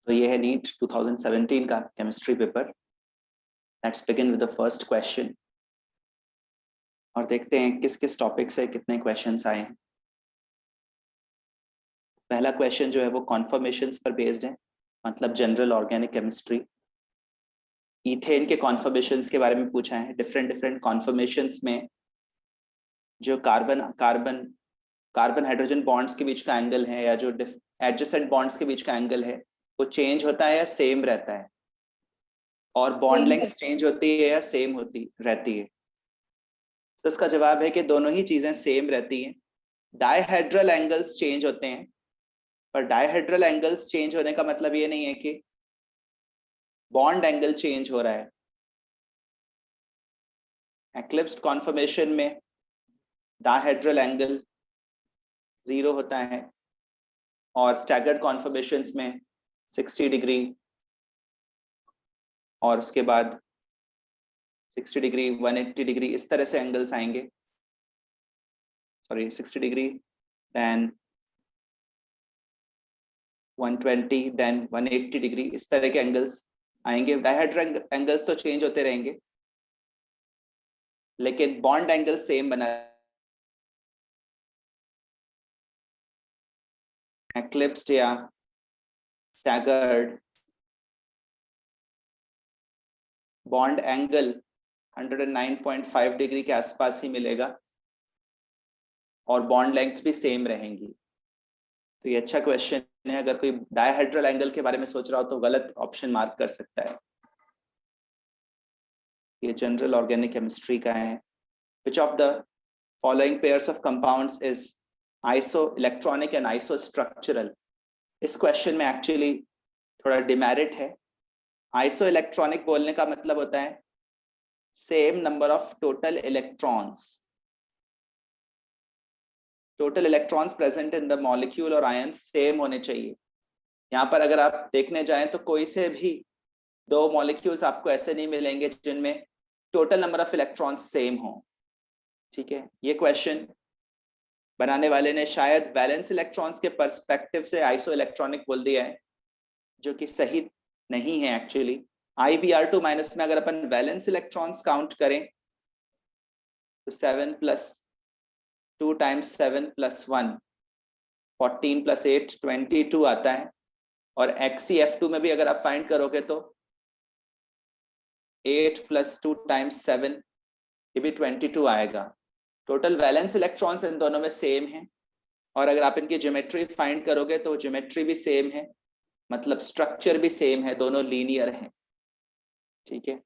तो ये है नीट 2017 का chemistry paper. Let's begin with the first question और देखते हैं किस किस टॉपिक से कितने क्वेश्चंस आए हैं। पहला क्वेश्चन जो है वो कॉन्फर्मेशंस पर बेस्ड है, मतलब जनरल ऑर्गेनिक केमिस्ट्री। ईथेन के कॉन्फर्मेशंस के बारे में पूछा है। डिफरेंट डिफरेंट कॉन्फर्मेशंस में जो carbon carbon carbon hydrogen bonds के बीच का एंगल है या जो एडजेसेंट बॉन्ड्स के बीच का एंगल है वो चेंज होता है या सेम रहता है, और बॉन्ड लेंथ चेंज होती है या सेम होती रहती है। तो इसका जवाब है कि दोनों ही चीजें सेम रहती हैं। डायहेड्रल एंगल्स चेंज होते हैं, पर डायहेड्रल एंगल्स चेंज होने का मतलब ये नहीं है कि बॉन्ड एंगल चेंज हो रहा है। एक्लिप्स्ड कॉन्फर्मेशन में डायहेड्रल एंगल 0 होता है और स्टैगर्ड कॉन्फर्मेशंस में 60 डिग्री और उसके बाद 60 डिग्री 180 डिग्री इस तरह से एंगल्स आएंगे। Sorry 60 degree then 120 then 180 degree इस तरह के एंगल्स आएंगे। डायहेड्रल एंगल्स तो चेंज होते रहेंगे लेकिन बॉन्ड एंगल सेम बना। एक्लिप्स्ड या स्टैगर्ड बॉन्ड एंगल 109.5 डिग्री के आसपास ही मिलेगा और बॉन्ड लेंथ भी सेम रहेंगी। तो ये अच्छा क्वेश्चन है। अगर कोई डायहेड्रल एंगल के बारे में सोच रहा हो तो गलत ऑप्शन मार्क कर सकता है। ये जनरल ऑर्गेनिक केमिस्ट्री का है। Which of the following pairs of compounds is isoelectronic and isostructural? इस क्वेश्चन में एक्चुअली थोड़ा डिमेरिट है। आइसोइलेक्ट्रॉनिक बोलने का मतलब होता है same number of total electrons. Total electrons present in the molecule और आयन सेम होने चाहिए। यहाँ पर अगर आप देखने जाएं तो कोई से भी दो मॉलिक्यूल्स आपको ऐसे नहीं मिलेंगे जिनमें total number of electrons same हो। ठीक है, ये क्वेश्चन बनाने वाले ने शायद वैलेंस इलेक्ट्रॉन्स के पर्सपेक्टिव से आइसो इलेक्ट्रॉनिक बोल दिया है, जो कि सही नहीं है एक्चुअली। IBr2 माइनस में अगर अपन वैलेंस इलेक्ट्रॉन्स काउंट करें तो 7 प्लस 2 टाइम्स 7 प्लस 1 14 प्लस 8 22 आता है। और XeF2 में भी अगर आप फाइंड करोगे तो 8 प्लस 2 टाइम्स 7 ये भी 22 आएगा। टोटल वैलेंस इलेक्ट्रॉन्स इन दोनों में सेम है और अगर आप इनकी ज्योमेट्री फाइंड करोगे तो ज्योमेट्री भी सेम है, मतलब स्ट्रक्चर भी सेम है, दोनों लीनियर है। ठीक है,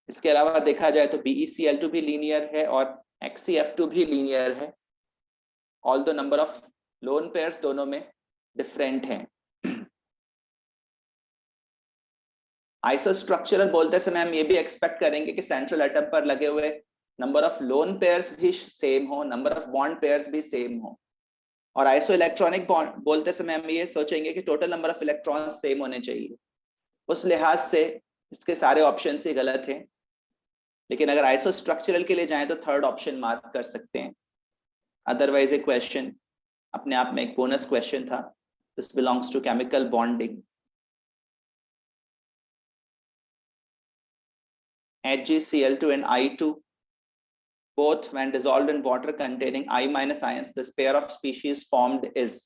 इसके अलावा देखा जाए तो BeCl2 भी लीनियर है और XeF2 भी लीनियर है, all the number of lone pairs दोनों में डिफरेंट हैं। आइसोस्ट्रक्चरल बोलते समय हम ये भी एक्सपेक्ट करेंगे कि सेंट्रल एटम पर लगे हुए नंबर ऑफ लोन पेयर्स भी सेम हो, नंबर ऑफ बॉन्ड पेयर्स भी सेम हो। और आइसो इलेक्ट्रॉनिक बॉन्ड बोलते समय हम ये सोचेंगे कि total number of electrons same होने चाहिए। उस लिहाज से इसके सारे ऑप्शन ही गलत हैं, लेकिन अगर आइसो स्ट्रक्चरल के लिए जाएं तो थर्ड ऑप्शन मार्क कर सकते हैं। अदरवाइज ये क्वेश्चन अपने आप में एक बोनस क्वेश्चन था। This belongs to chemical bonding. HgCl2 and I2 both when dissolved in water containing I minus ions, this pair of species formed is।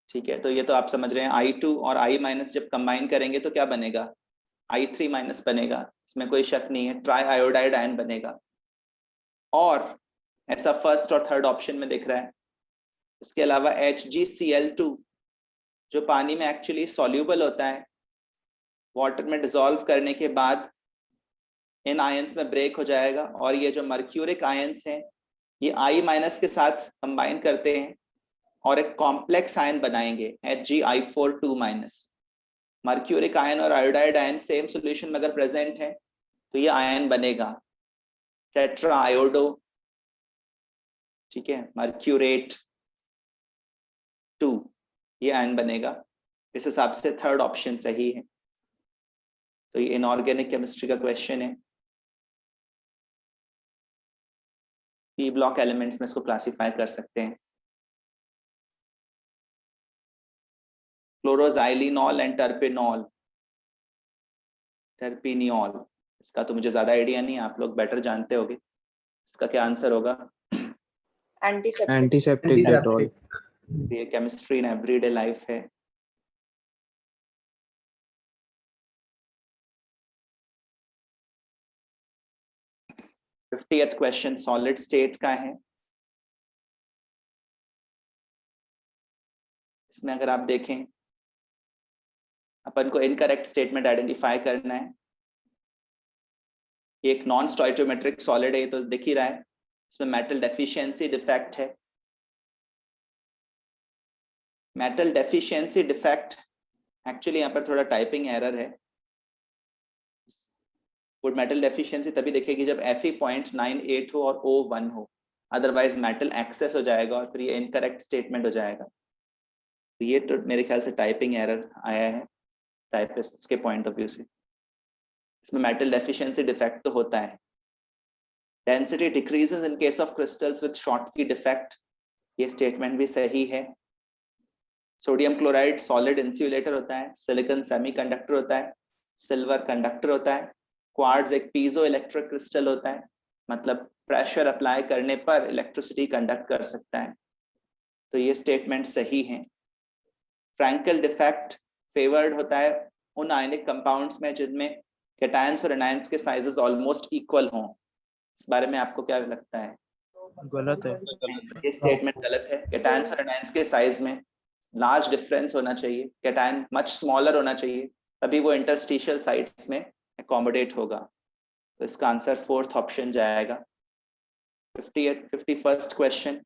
ठीक है, तो ये तो आप समझ रहे हैं I2 और I माइनस जब कंबाइन करेंगे तो क्या बनेगा, I3 माइनस बनेगा, इसमें कोई शक नहीं है, ट्राई आयोडाइड आयन बनेगा। और ऐसा फर्स्ट और थर्ड ऑप्शन में दिख रहा है। इसके अलावा HgCl2 जो पानी में एक्चुअली सॉल्यूबल होता है, वाटर में डिसॉल्व करने के बाद इन आयंस में ब्रेक हो जाएगा और ये जो मर्क्यूरिक आयंस हैं ये I माइनस के साथ कंबाइन करते हैं और एक कॉम्प्लेक्स आयन बनाएंगे HgI4 माइनस। मर्क्यूरिक आयन और आयोडाइड आयन सेम सॉल्यूशन में अगर प्रेजेंट है तो ये आयन बनेगा टेट्रा आयोडो। ठीक है, मर्क्यूरेट 2 ये आयन बनेगा। इस हिसाब से थर्ड ऑप्शन सही है। तो ये इनऑर्गेनिक केमिस्ट्री का क्वेश्चन है। पी ब्लॉक एलिमेंट्स में इसको क्लासिफाई कर सकते हैं। Chloroxylenol and terpineol. इसका तो मुझे ज्यादा आइडिया नहीं है, आप लोग बेटर जानते होगे। इसका क्या आंसर होगा? Antiseptic Dettol. ये केमिस्ट्री इन एवरीडे लाइफ है। फिफ्टीएथ क्वेश्चन सॉलिड स्टेट का है। इसमें अगर आप देखें, अपन को इनकरेक्ट स्टेटमेंट आइडेंटिफाई करना है। ये एक नॉन स्टोइचोमेट्रिक सॉलिड है, ये तो दिख ही रहा है। इसमें मेटल डेफिशिएंसी डिफेक्ट है। मेटल डेफिशिएंसी डिफेक्ट एक्चुअली यहाँ पर थोड़ा टाइपिंग एरर है। गुड मेटल डेफिशिएंसी तभी दिखेगी जब Fe.98 हो और O1 हो, अदरवाइज मेटल एक्सेस हो जाएगा और फिर ये इनकरेक्ट स्टेटमेंट हो जाएगा। तो ये तो मेरे ख्याल से टाइपिंग एरर आया है टाइपिस्ट के पॉइंट ऑफ व्यू से। इसमें मेटल डेफिशिएंसी डिफेक्ट तो होता है। Density decreases in case of crystals with Schottky defect, ये स्टेटमेंट भी सही है। सोडियम क्लोराइड सॉलिड इंसुलेटर होता है, सिलिकॉन सेमीकंडक्टर होता है, सिल्वर कंडक्टर होता है, क्वार्ट्ज एक पीजो इलेक्ट्रिक क्रिस्टल होता है, मतलब प्रेशर अप्लाई करने पर इलेक्ट्रिसिटी कंडक्ट कर सकता है। तो ये स्टेटमेंट सही है। फ्रैंकल डिफेक्ट फेवर्ड होता है उन आयनिक कंपाउंड्स में जिनमें कैटायंस और एनायंस के साइजेस ऑलमोस्ट इक्वल हों। इस बारे में आपको क्या लगता है? गलत है। ये स्टेटमेंट गलत है। कैटायंस और एनायंस के साइज में लार्ज डिफरेंस होना चाहिए, कैटायन मच स्मॉलर होना चाहिए, तभी वो इंटरस्टिशियल साइट्स में अकोमोडेट होगा। तो इसका आंसर फोर्थ ऑप्शन जाएगा। 51st क्वेश्चन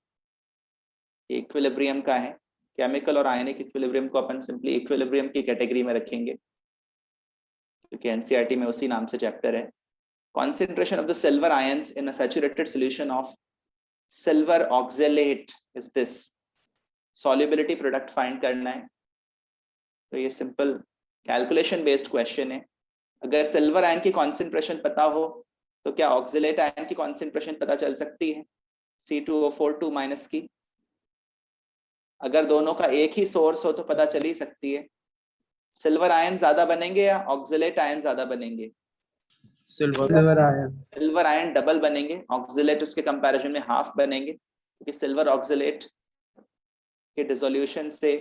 इक्विलिब्रियम का है। केमिकल और आयनिक इक्विलिब्रियम को अपन सिंपली इक्विलिब्रियम की कैटेगरी में रखेंगे क्योंकि एनसीईआरटी में उसी नाम से चैप्टर है। Concentration of the silver ions in a saturated solution of silver oxalate is this. Solubility product find करना है। तो ये सिंपल कैलकुलेशन बेस्ड क्वेश्चन है। अगर सिल्वर आयन की कॉन्सेंट्रेशन पता हो तो क्या ऑक्सिलेट आयन की कॉन्सेंट्रेशन पता चल सकती है C2O4 माइनस की? अगर दोनों का एक ही सोर्स हो तो पता चल ही सकती है। सिल्वर आयन ज्यादा बनेंगे या ऑक्सिलेट आयन ज्यादा बनेंगे? सिल्वर आयन डबल बनेंगे, ऑक्सिलेट उसके कंपैरिजन में हाफ बनेंगे, क्योंकि सिल्वर ऑक्सिलेट के डिसोल्यूशन से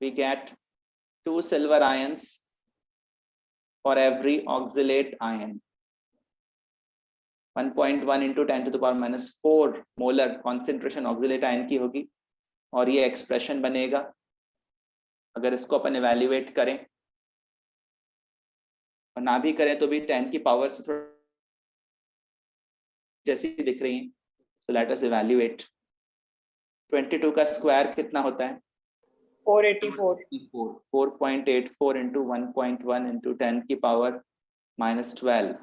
we get 2 silver ions for every oxalate ion. 1.1 into 10 to the power minus 4 molar concentration oxalate ion की होगी और ये एक्सप्रेशन बनेगा। अगर इसको अपन इवैल्यूएट करें और ना भी करें तो भी 10 की पावर से थोड़ा जैसी दिख रही है। So let us evaluate. 22 का स्क्वायर कितना होता है? 484। 4.84 into 1.1 into 10 की पावर minus 12।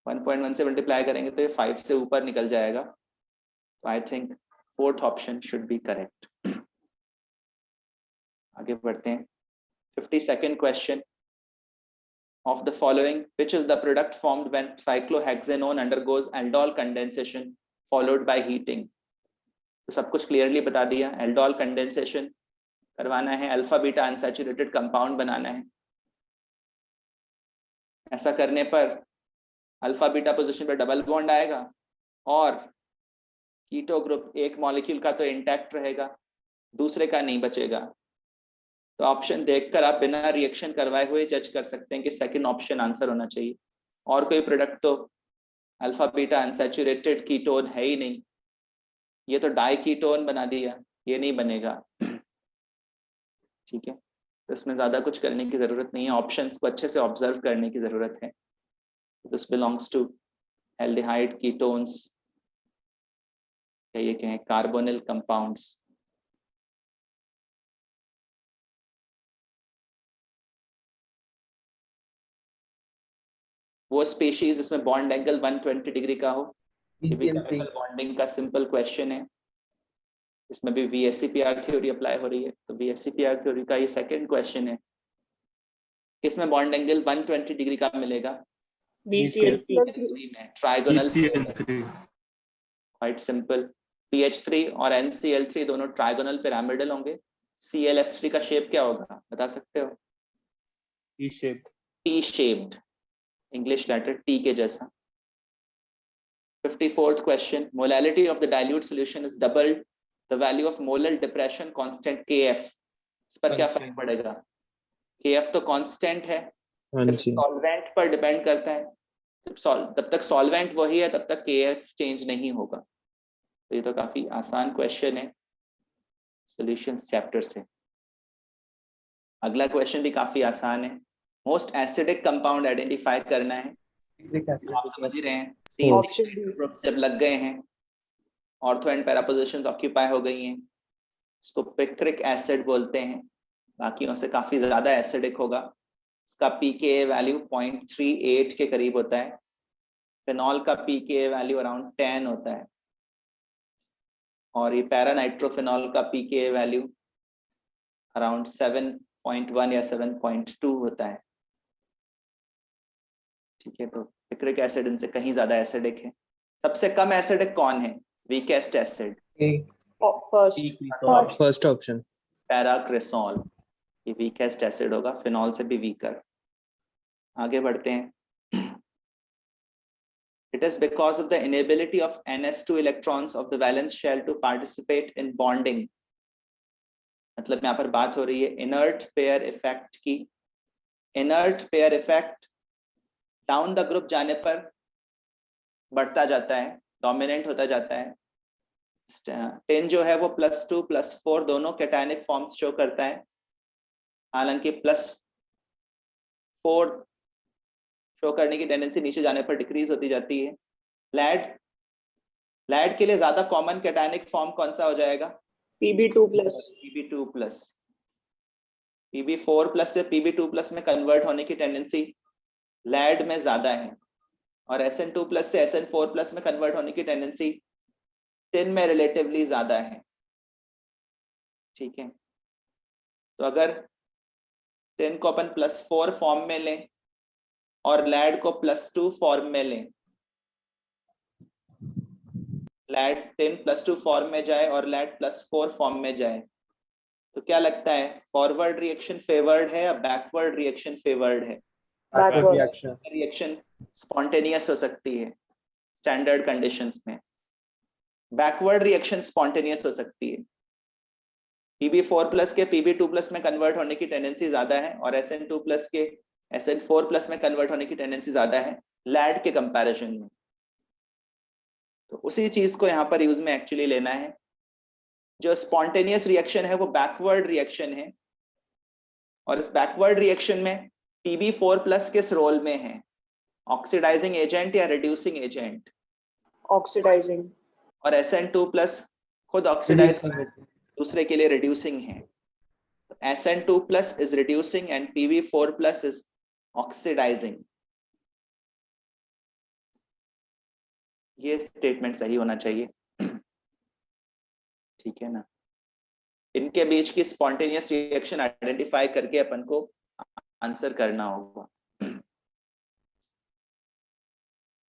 1.1 से मल्टीप्लाई करेंगे तो ये 5 से ऊपर निकल जाएगा। तो I think fourth option should be correct. आगे बढ़ते हैं। 52nd question. Of the following, which is the product formed when cyclohexanone undergoes aldol condensation followed by heating? तो सब कुछ क्लियरली बता दिया। एल्डोल कंडेंसेशन करवाना है, अल्फा बीटा अनसैचुरेटेड कंपाउंड बनाना है। ऐसा करने पर अल्फा बीटा पोजीशन पर डबल बॉन्ड आएगा और कीटो ग्रुप एक मॉलिक्यूल का तो इंटैक्ट रहेगा, दूसरे का नहीं बचेगा। तो ऑप्शन देखकर आप बिना रिएक्शन करवाए हुए जज कर सकते हैं कि सेकंड ऑप्शन आंसर होना चाहिए। और कोई प्रोडक्ट तो अल्फा बीटा अनसैचुरेटेड कीटोन है ही नहीं, ये तो डाई कीटोन बना दिया, ये नहीं बनेगा। ठीक है, तो इसमें ज्यादा कुछ करने की जरूरत नहीं है, ऑप्शंस को अच्छे से ऑब्जर्व करने की जरूरत है। This belongs to aldehyde ketones, ये कहें कार्बोनिल कंपाउंड्स। वो स्पीशीज जिसमें बॉन्ड एंगल 120 डिग्री का हो, बॉन्डिंग का सिंपल क्वेश्चन है। इसमें भी VSEPR थ्योरी अप्लाई हो रही है, तो VSEPR थ्योरी का ये सेकंड क्वेश्चन है। इसमें बॉन्ड एंगल 120 डिग्री का मिलेगा BCl3 में ट्राइगोनल, क्वाइट सिंपल। PH3 और NCl3 दोनों ट्राइगोनल पिरामिडल होंगे, ClF3 का शेप क्या होगा, बता सकते हो? T shaped. T shaped, English letter T के जैसा। 54th question, molality of the dilute solution is doubled, the value of molar depression constant Kf, इस पर क्या फर्क पड़ेगा? Kf तो कांस्टेंट है, सॉल्वेंट पर डिपेंड करता है, तब तक सॉल्वेंट वही है तब तक Kf चेंज नहीं होगा। तो ये तो काफी आसान क्वेश्चन है सॉल्यूशंस चैप्टर से। अगला क्वेश्चन भी काफी आसान है, मोस्ट एसिडिक कंपाउंड आइडेंटिफाई करना है। आप समझ ही रहे हैं, 3 ग्रुप्स जब लग गए हैं, ortho and para positions occupy हो गई हैं, इसको पिक्रिक एसिड बोलते हैं, बाकियों से काफी ज्यादा एसिडिक होगा, इसका pKa वैल्यू 0.38 के करीब होता है, फिनॉल का pKa वैल्यू अराउंड 10 होता है, और ये पैरानाइट्रोफिनॉल का pKa वैल्यू अराउंड 7.1 या 7.2 होता है। ठीक है, तो पिक्रिक एसिड इनसे कहीं ज्यादा एसिडिक है। सबसे कम एसिडिक कौन है? वीकेस्ट एसिड, फर्स्ट ऑप्शन पैराक्रिसॉल, ये वीकेस्ट एसिड होगा, फिनॉल से भी वीकर। आगे बढ़ते हैं। It is because of the inability of ns2 electrons of the valence shell to participate in bonding, मतलब यहाँ पर बात हो रही है इनर्ट पेयर इफेक्ट की। Inert pair effect down the group जाने पर बढ़ता जाता है, डोमिनेंट होता जाता है। 10 जो है वो +2 +4 दोनों कैटायनिक फॉर्म्स शो करता है, हालांकि +4 शो करने की टेंडेंसी नीचे जाने पर डिक्रीज होती जाती है। लैड के लिए ज्यादा कॉमन कैटायनिक फॉर्म कौन सा हो जाएगा? Pb2+। Pb2+। Pb4+ से Pb2+ में कन्वर्ट होने की टेंडेंसी लैड में ज्यादा है, और Sn2+ से Sn4+ में कन्वर्ट होने की टेंडेंसी टिन में रिलेटिवली ज्यादा है। ठीक है, तो अगर टिन को अपन +4 फॉर्म में लें और लैड को +2 फॉर्म में लें, लैड 10 +2 फॉर्म में जाए और लैड +4 फॉर्म में जाए, तो क्या लगता है फॉरवर्ड रिएक्शन फेवर्ड है या बैकवर्ड रिएक्शन फेवर्ड है? रिएक्शन स्पॉन्टेनियस हो सकती है स्टैंडर्ड कंडीशंस में, बैकवर्ड रिएक्शन स्पॉन्टेनियस हो सकती है। Pb4+ के Pb2+ में कन्वर्ट होने की टेंडेंसी ज्यादा है, और Sn2+ के Sn4+ में कन्वर्ट होने की टेंडेंसी ज्यादा है लैड के कंपैरिजन में। तो उसी चीज को यहाँ पर यूज में एक्चुअली लेना है। जो स्पॉन्टेनियस रिएक्शन है वो बैकवर्ड रिएक्शन है, और इस बैकवर्ड रिएक्शन में Pb4+ किस रोल में है? ऑक्सीडाइजिंग एजेंट या रिड्यूसिंग एजेंट? ऑक्सीडाइजिंग। और Sn2+ खुद ऑक्सीडाइज दूसरे के लिए रिड्यूसिंग है। Sn2+ is reducing and Pb4+ is oxidizing। ये स्टेटमेंट सही होना चाहिए। ठीक है ना, इनके बीच की स्पॉन्टेनियस रिएक्शन आइडेंटिफाई करके अपन को आंसर करना होगा।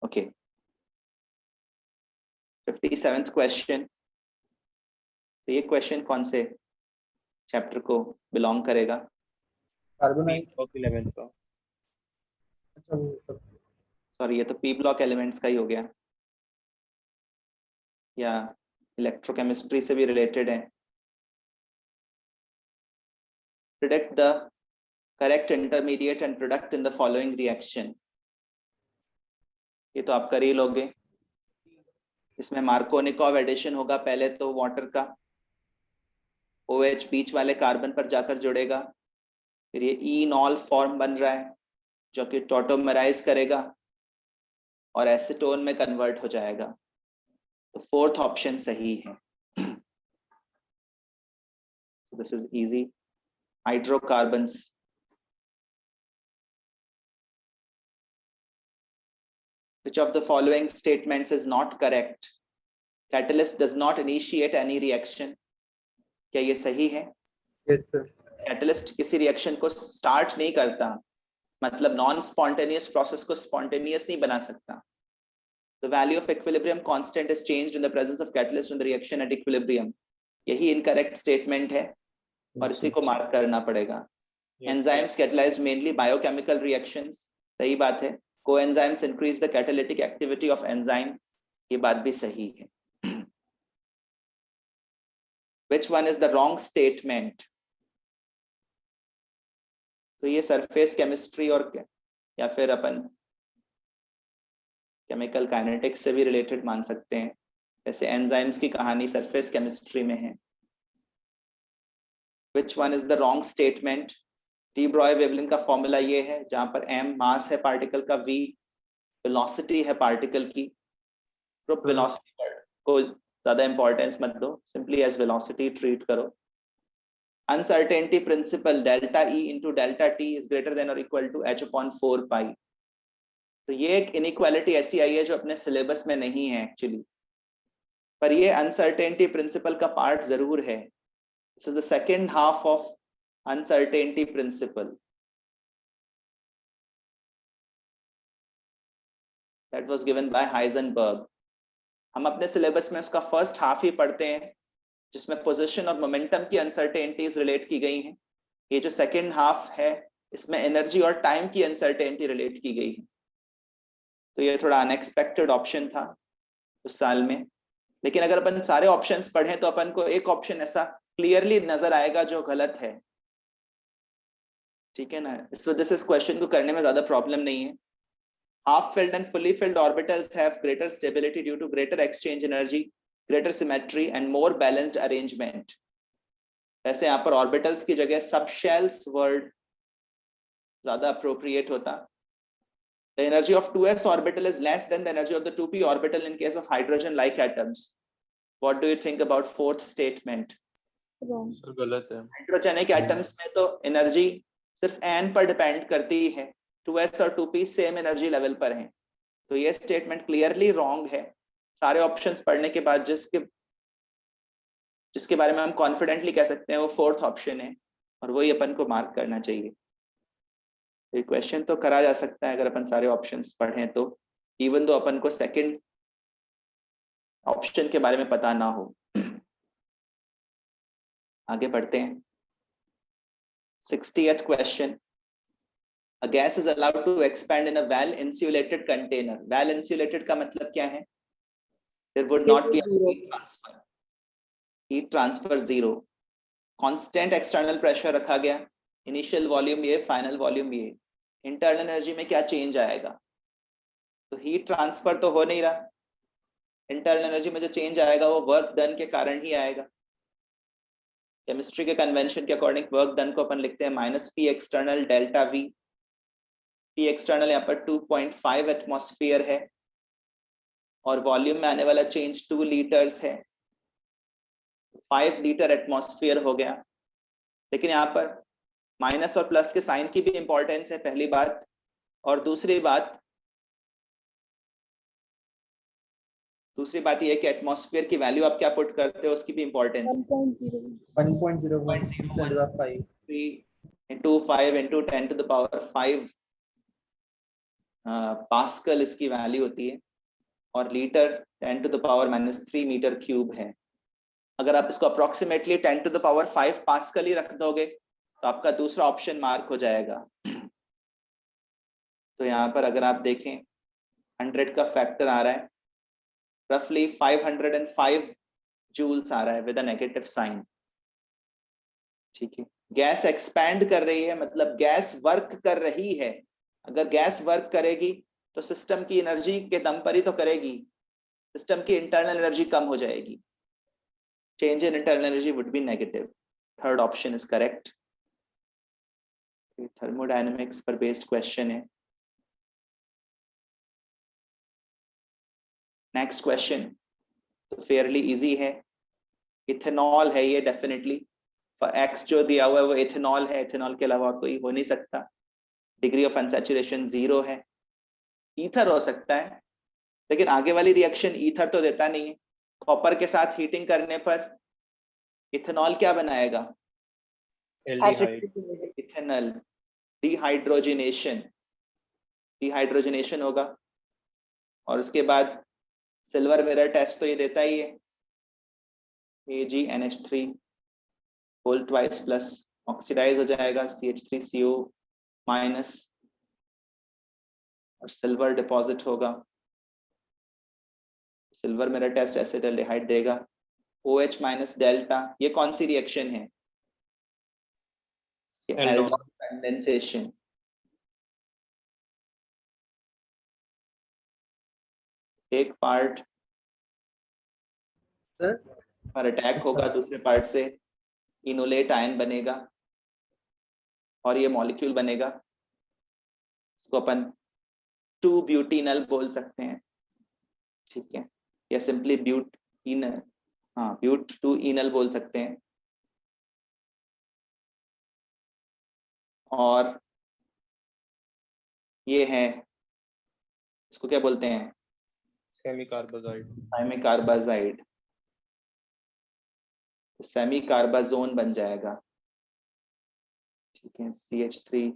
Okay, 57th question. तो ये क्वेश्चन कौन से चैप्टर को बिलोंग करेगा? कार्बोनाइट 11 का। सॉरी, ये तो पी ब्लॉक एलिमेंट्स का ही हो गया, या इलेक्ट्रोकेमिस्ट्री से भी रिलेटेड है। Predict the correct intermediate and product in the following reaction। ये तो आप कर ही लोगे। इसमें मार्कोनिकॉव एडिशन होगा, पहले तो वाटर का OH बीच वाले कार्बन पर जाकर जुड़ेगा, फिर ये इनॉल फॉर्म बन रहा है जो कि टॉटोमराइज करेगा और एसीटोन में कन्वर्ट हो जाएगा। तो 4th ऑप्शन सही है। This is easy. Hydrocarbons, which of the following statements is not correct? Catalyst does not initiate any reaction। क्या ये सही है? Yes sir। कैटलिस्ट किसी रिएक्शन को स्टार्ट नहीं करता, मतलब नॉन स्पॉन्टेनियस प्रोसेस को स्पॉन्टेनियस नहीं बना सकता। The value of equilibrium constant is changed in the presence of catalyst in the reaction at equilibrium। यही इनकरेक्ट स्टेटमेंट है। और इसी को मार्क करना पड़ेगा। Enzymes catalyse mainly biochemical reactions, सही बात है। Coenzymes increase the catalytic activity of enzyme, ये बात भी सही है। Which one is the wrong statement? तो ये सरफेस केमिस्ट्री और या फिर अपन केमिकल काइनेटिक्स से भी रिलेटेड मान सकते हैं। जैसे एंजाइम्स की कहानी सरफेस केमिस्ट्री में है। Which one is the wrong statement? De Broglie wavelength का फॉर्मूला ये है, जहां पर m मास है पार्टिकल का, v वेलोसिटी है पार्टिकल की। ग्रुप वेलोसिटी को ज्यादा इंपॉर्टेंस मत दो, सिंपली एज वेलोसिटी ट्रीट करो। Uncertainty principle, delta E into delta T is greater than और इक्वल टू h/4 पाई। तो ये एक इनइक्वालिटी ऐसी आई है जो अपने सिलेबस में नहीं है एक्चुअली, पर ये अनसर्टेनिटी प्रिंसिपल का पार्ट जरूर है। This is the second half of uncertainty principle that was given by Heisenberg। हम अपने सिलेबस में उसका फर्स्ट हाफ ही पढ़ते हैं, जिसमें पोजीशन और मोमेंटम की अनसर्टेनिटीज रिलेट की गई हैं। ये जो सेकेंड हाफ है, इसमें एनर्जी और टाइम की अनसर्टेनिटी रिलेट की गई है। तो ये थोड़ा अनएक्सपेक्टेड ऑप्शन था उस साल में, लेकिन अगर अपन सारे ऑप्शंस पढ़ें तो अपन को एक ऑप्शन ऐसा क्लियरली नजर आएगा जो गलत है, ठीक है ना। इस वजह से इस क्वेश्चन को करने में ज्यादा प्रॉब्लम नहीं है। Half filled and fully filled orbitals have greater stability due to greater exchange energy, greater symmetry and more balanced arrangement. वैसे यहाँ पर ऑर्बिटल्स की जगह सब शेल्स वर्ड ज्यादा अप्रोप्रिएट होता। The energy of 2s orbital is less than the energy of the 2p orbital in case of hydrogen like atoms. What do you think about fourth statement? गलत है। Hydrogenic atoms में तो energy सिर्फ n पर depend करती है, 2s और 2p same energy level पर हैं। तो ये स्टेटमेंट क्लियरली रॉन्ग है। सारे ऑप्शंस पढ़ने के बाद जिसके बारे में हम कॉन्फिडेंटली कह सकते हैं वो फोर्थ ऑप्शन है, और वही अपन को मार्क करना चाहिए। ये क्वेश्चन तो करा जा सकता है अगर अपन सारे ऑप्शंस पढ़ें तो, इवन दो अपन को सेकंड ऑप्शन के बारे में पता ना हो। आगे बढ़ते हैं। 60th question. A gas is allowed to expand in a well insulated container. Well insulated का मतलब क्या है? There would not be a heat transfer. Heat transfer zero. Constant external pressure रखा गया। Initial volume ये, final volume ये। Internal energy में क्या change आएगा? तो heat transfer तो हो नहीं रहा। Internal energy में जो change आएगा वो work done के कारण ही आएगा। केमिस्ट्री के कन्वेंशन के अकॉर्डिंग वर्क डन को अपन लिखते हैं minus P external delta we. P external यहाँ पर 2.5 एटमॉस्फेयर है, और वॉल्यूम में आने वाला चेंज 2 लीटर्स है। 5 लीटर एटमॉस्फेयर हो गया। लेकिन यहाँ पर माइनस और प्लस के साइन की भी इंपॉर्टेंस है, पहली बात। और दूसरी बात ये है कि एटमॉस्फेयर की वैल्यू आप क्या पुट करते हो उसकी भी इंपॉर्टेंस है। 1.013 into 5 into 10 to the power 5 pascal इसकी वैल्यू होती है, और litre 10 to the power -3 metre cube है। अगर आप इसको approximately 10 to the power 5 pascal ही रख दोगे तो आपका दूसरा ऑप्शन मार्क हो जाएगा। तो यहाँ पर अगर आप देखें 100 का फैक्टर आ रहा है, रफली 505 जूल्स आ रहा है विद अ नेगेटिव साइन, ठीक है। गैस एक्सपैंड कर रही है, मतलब गैस वर्क कर रही है। अगर गैस वर्क करेगी तो सिस्टम की एनर्जी के दम पर ही तो करेगी, सिस्टम की इंटरनल एनर्जी कम हो जाएगी। Change in internal energy would be negative. Third option is correct. Thermodynamics पर बेस्ड क्वेश्चन है। नेक्स्ट क्वेश्चन तो फेयरली इजी है। इथेनॉल है ये डेफिनेटली। एक्स जो दिया हुआ है वो इथेनॉल है, इथेनॉल के अलावा कोई हो नहीं सकता। डिग्री ऑफ अनसैचुरेशन 0 है। ईथर हो सकता है, लेकिन आगे वाली रिएक्शन ईथर तो देता नहीं है। कॉपर के साथ हीटिंग करने पर इथेनॉल क्या बनाएगा? इथेनॉल। डिहाइड्रोजनेशन होगा। और उसके बाद सिल्वर मिरर टेस्ट तो ये देता ही है, AgNH3। Whole twice plus oxidise हो जाएगा CH3CO माइनस, और सिल्वर डिपॉजिट होगा, सिल्वर मेरा टेस्ट एसिटाल्डिहाइड देगा, OH माइनस डेल्टा। ये कौन सी रिएक्शन है? Eldon condensation. एक पार्ट पर अटैक होगा दूसरे पार्ट से, इनोलेट आयन बनेगा और ये मॉलिक्यूल बनेगा, इसको अपन 2-ब्यूटीनल बोल सकते हैं, ठीक है, या सिंपली ब्यूटीनल, हाँ ब्यूट-2-इनल बोल सकते हैं। और ये है, इसको क्या बोलते हैं? Semi carbazide. Semi carbazide, semi carbazone बन जाएगा, ठीक है। CH3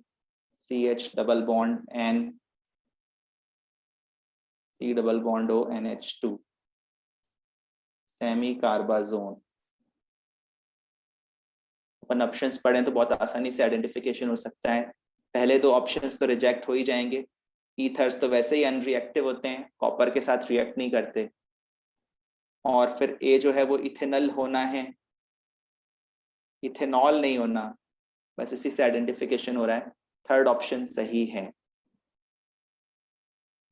CH double bond N, C double bond O NH2, semi carbazone. अपन ऑप्शंस पढ़ें तो बहुत आसानी से आइडेंटिफिकेशन हो सकता है। पहले दो ऑप्शंस तो रिजेक्ट हो ही जाएंगे, ईथर्स तो वैसे ही अनरिएक्टिव होते हैं, कॉपर के साथ रिएक्ट नहीं करते, और फिर ए जो है वो इथेनल होना है, इथेनॉल नहीं होना, बस इसी से आइडेंटिफिकेशन हो रहा है। थर्ड ऑप्शन सही है।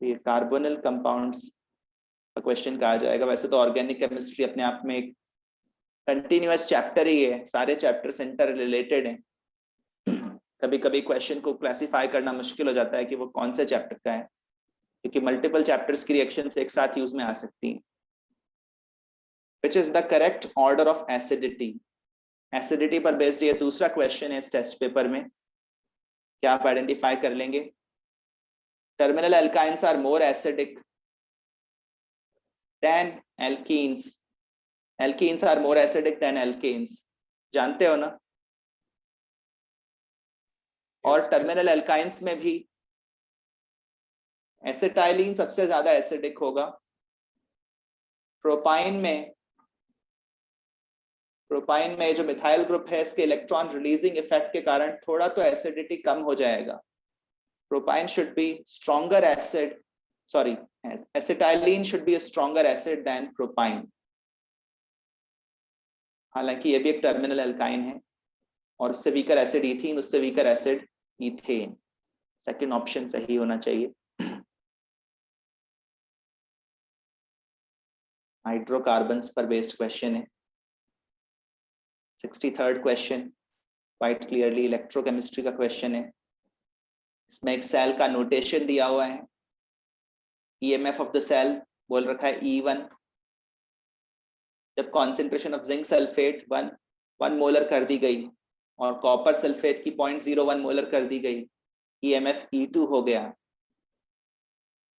ये कार्बोनिल कंपाउंड्स का क्वेश्चन कहा जाएगा। वैसे तो ऑर्गेनिक केमिस्ट्री अपने आप में एक कंटिन्यूअस चैप्टर ही है, सारे चैप्टर इंटर रिलेटेड हैं। कभी कभी क्वेश्चन को क्लासिफाई करना मुश्किल हो जाता है कि वो कौन से चैप्टर का है, क्योंकि मल्टीपल चैप्टर्स की रिएक्शंस एक साथ यूज में आ सकती हैं। Which is the correct order of acidity? Acidity पर बेस्ड ये दूसरा क्वेश्चन है इस टेस्ट पेपर में। क्या आप आइडेंटिफाई कर लेंगे? Terminal alkynes are more acidic than alkenes, alkenes are more acidic than alkanes, जानते हो ना? और टर्मिनल एल्काइंस में भी एसिटाइलिन सबसे ज्यादा एसिडिक होगा। प्रोपाइन में जो मिथाइल ग्रुप है, इसके इलेक्ट्रॉन रिलीजिंग इफेक्ट के कारण थोड़ा तो एसिडिटी कम हो जाएगा। Propyne should be stronger acid, sorry acetylene should be a stronger acid than propyne. हालांकि ये भी एक टर्मिनल एल्काइन है, और उससे वीकर एसिड इथीन, उससे weaker acid ethane. Second option सही होना चाहिए। हाइड्रोकार्बन्स पर बेस्ड क्वेश्चन है। 63rd question quite clearly electrochemistry का क्वेश्चन है। इसमें एक सेल का नोटेशन दिया हुआ है। EMF ऑफ द सेल बोल रखा है E1। जब concentration of zinc sulphate 1 molar कर दी गई और कॉपर सल्फेट की 0.01 मोलर कर दी गई, EMF E2 हो गया।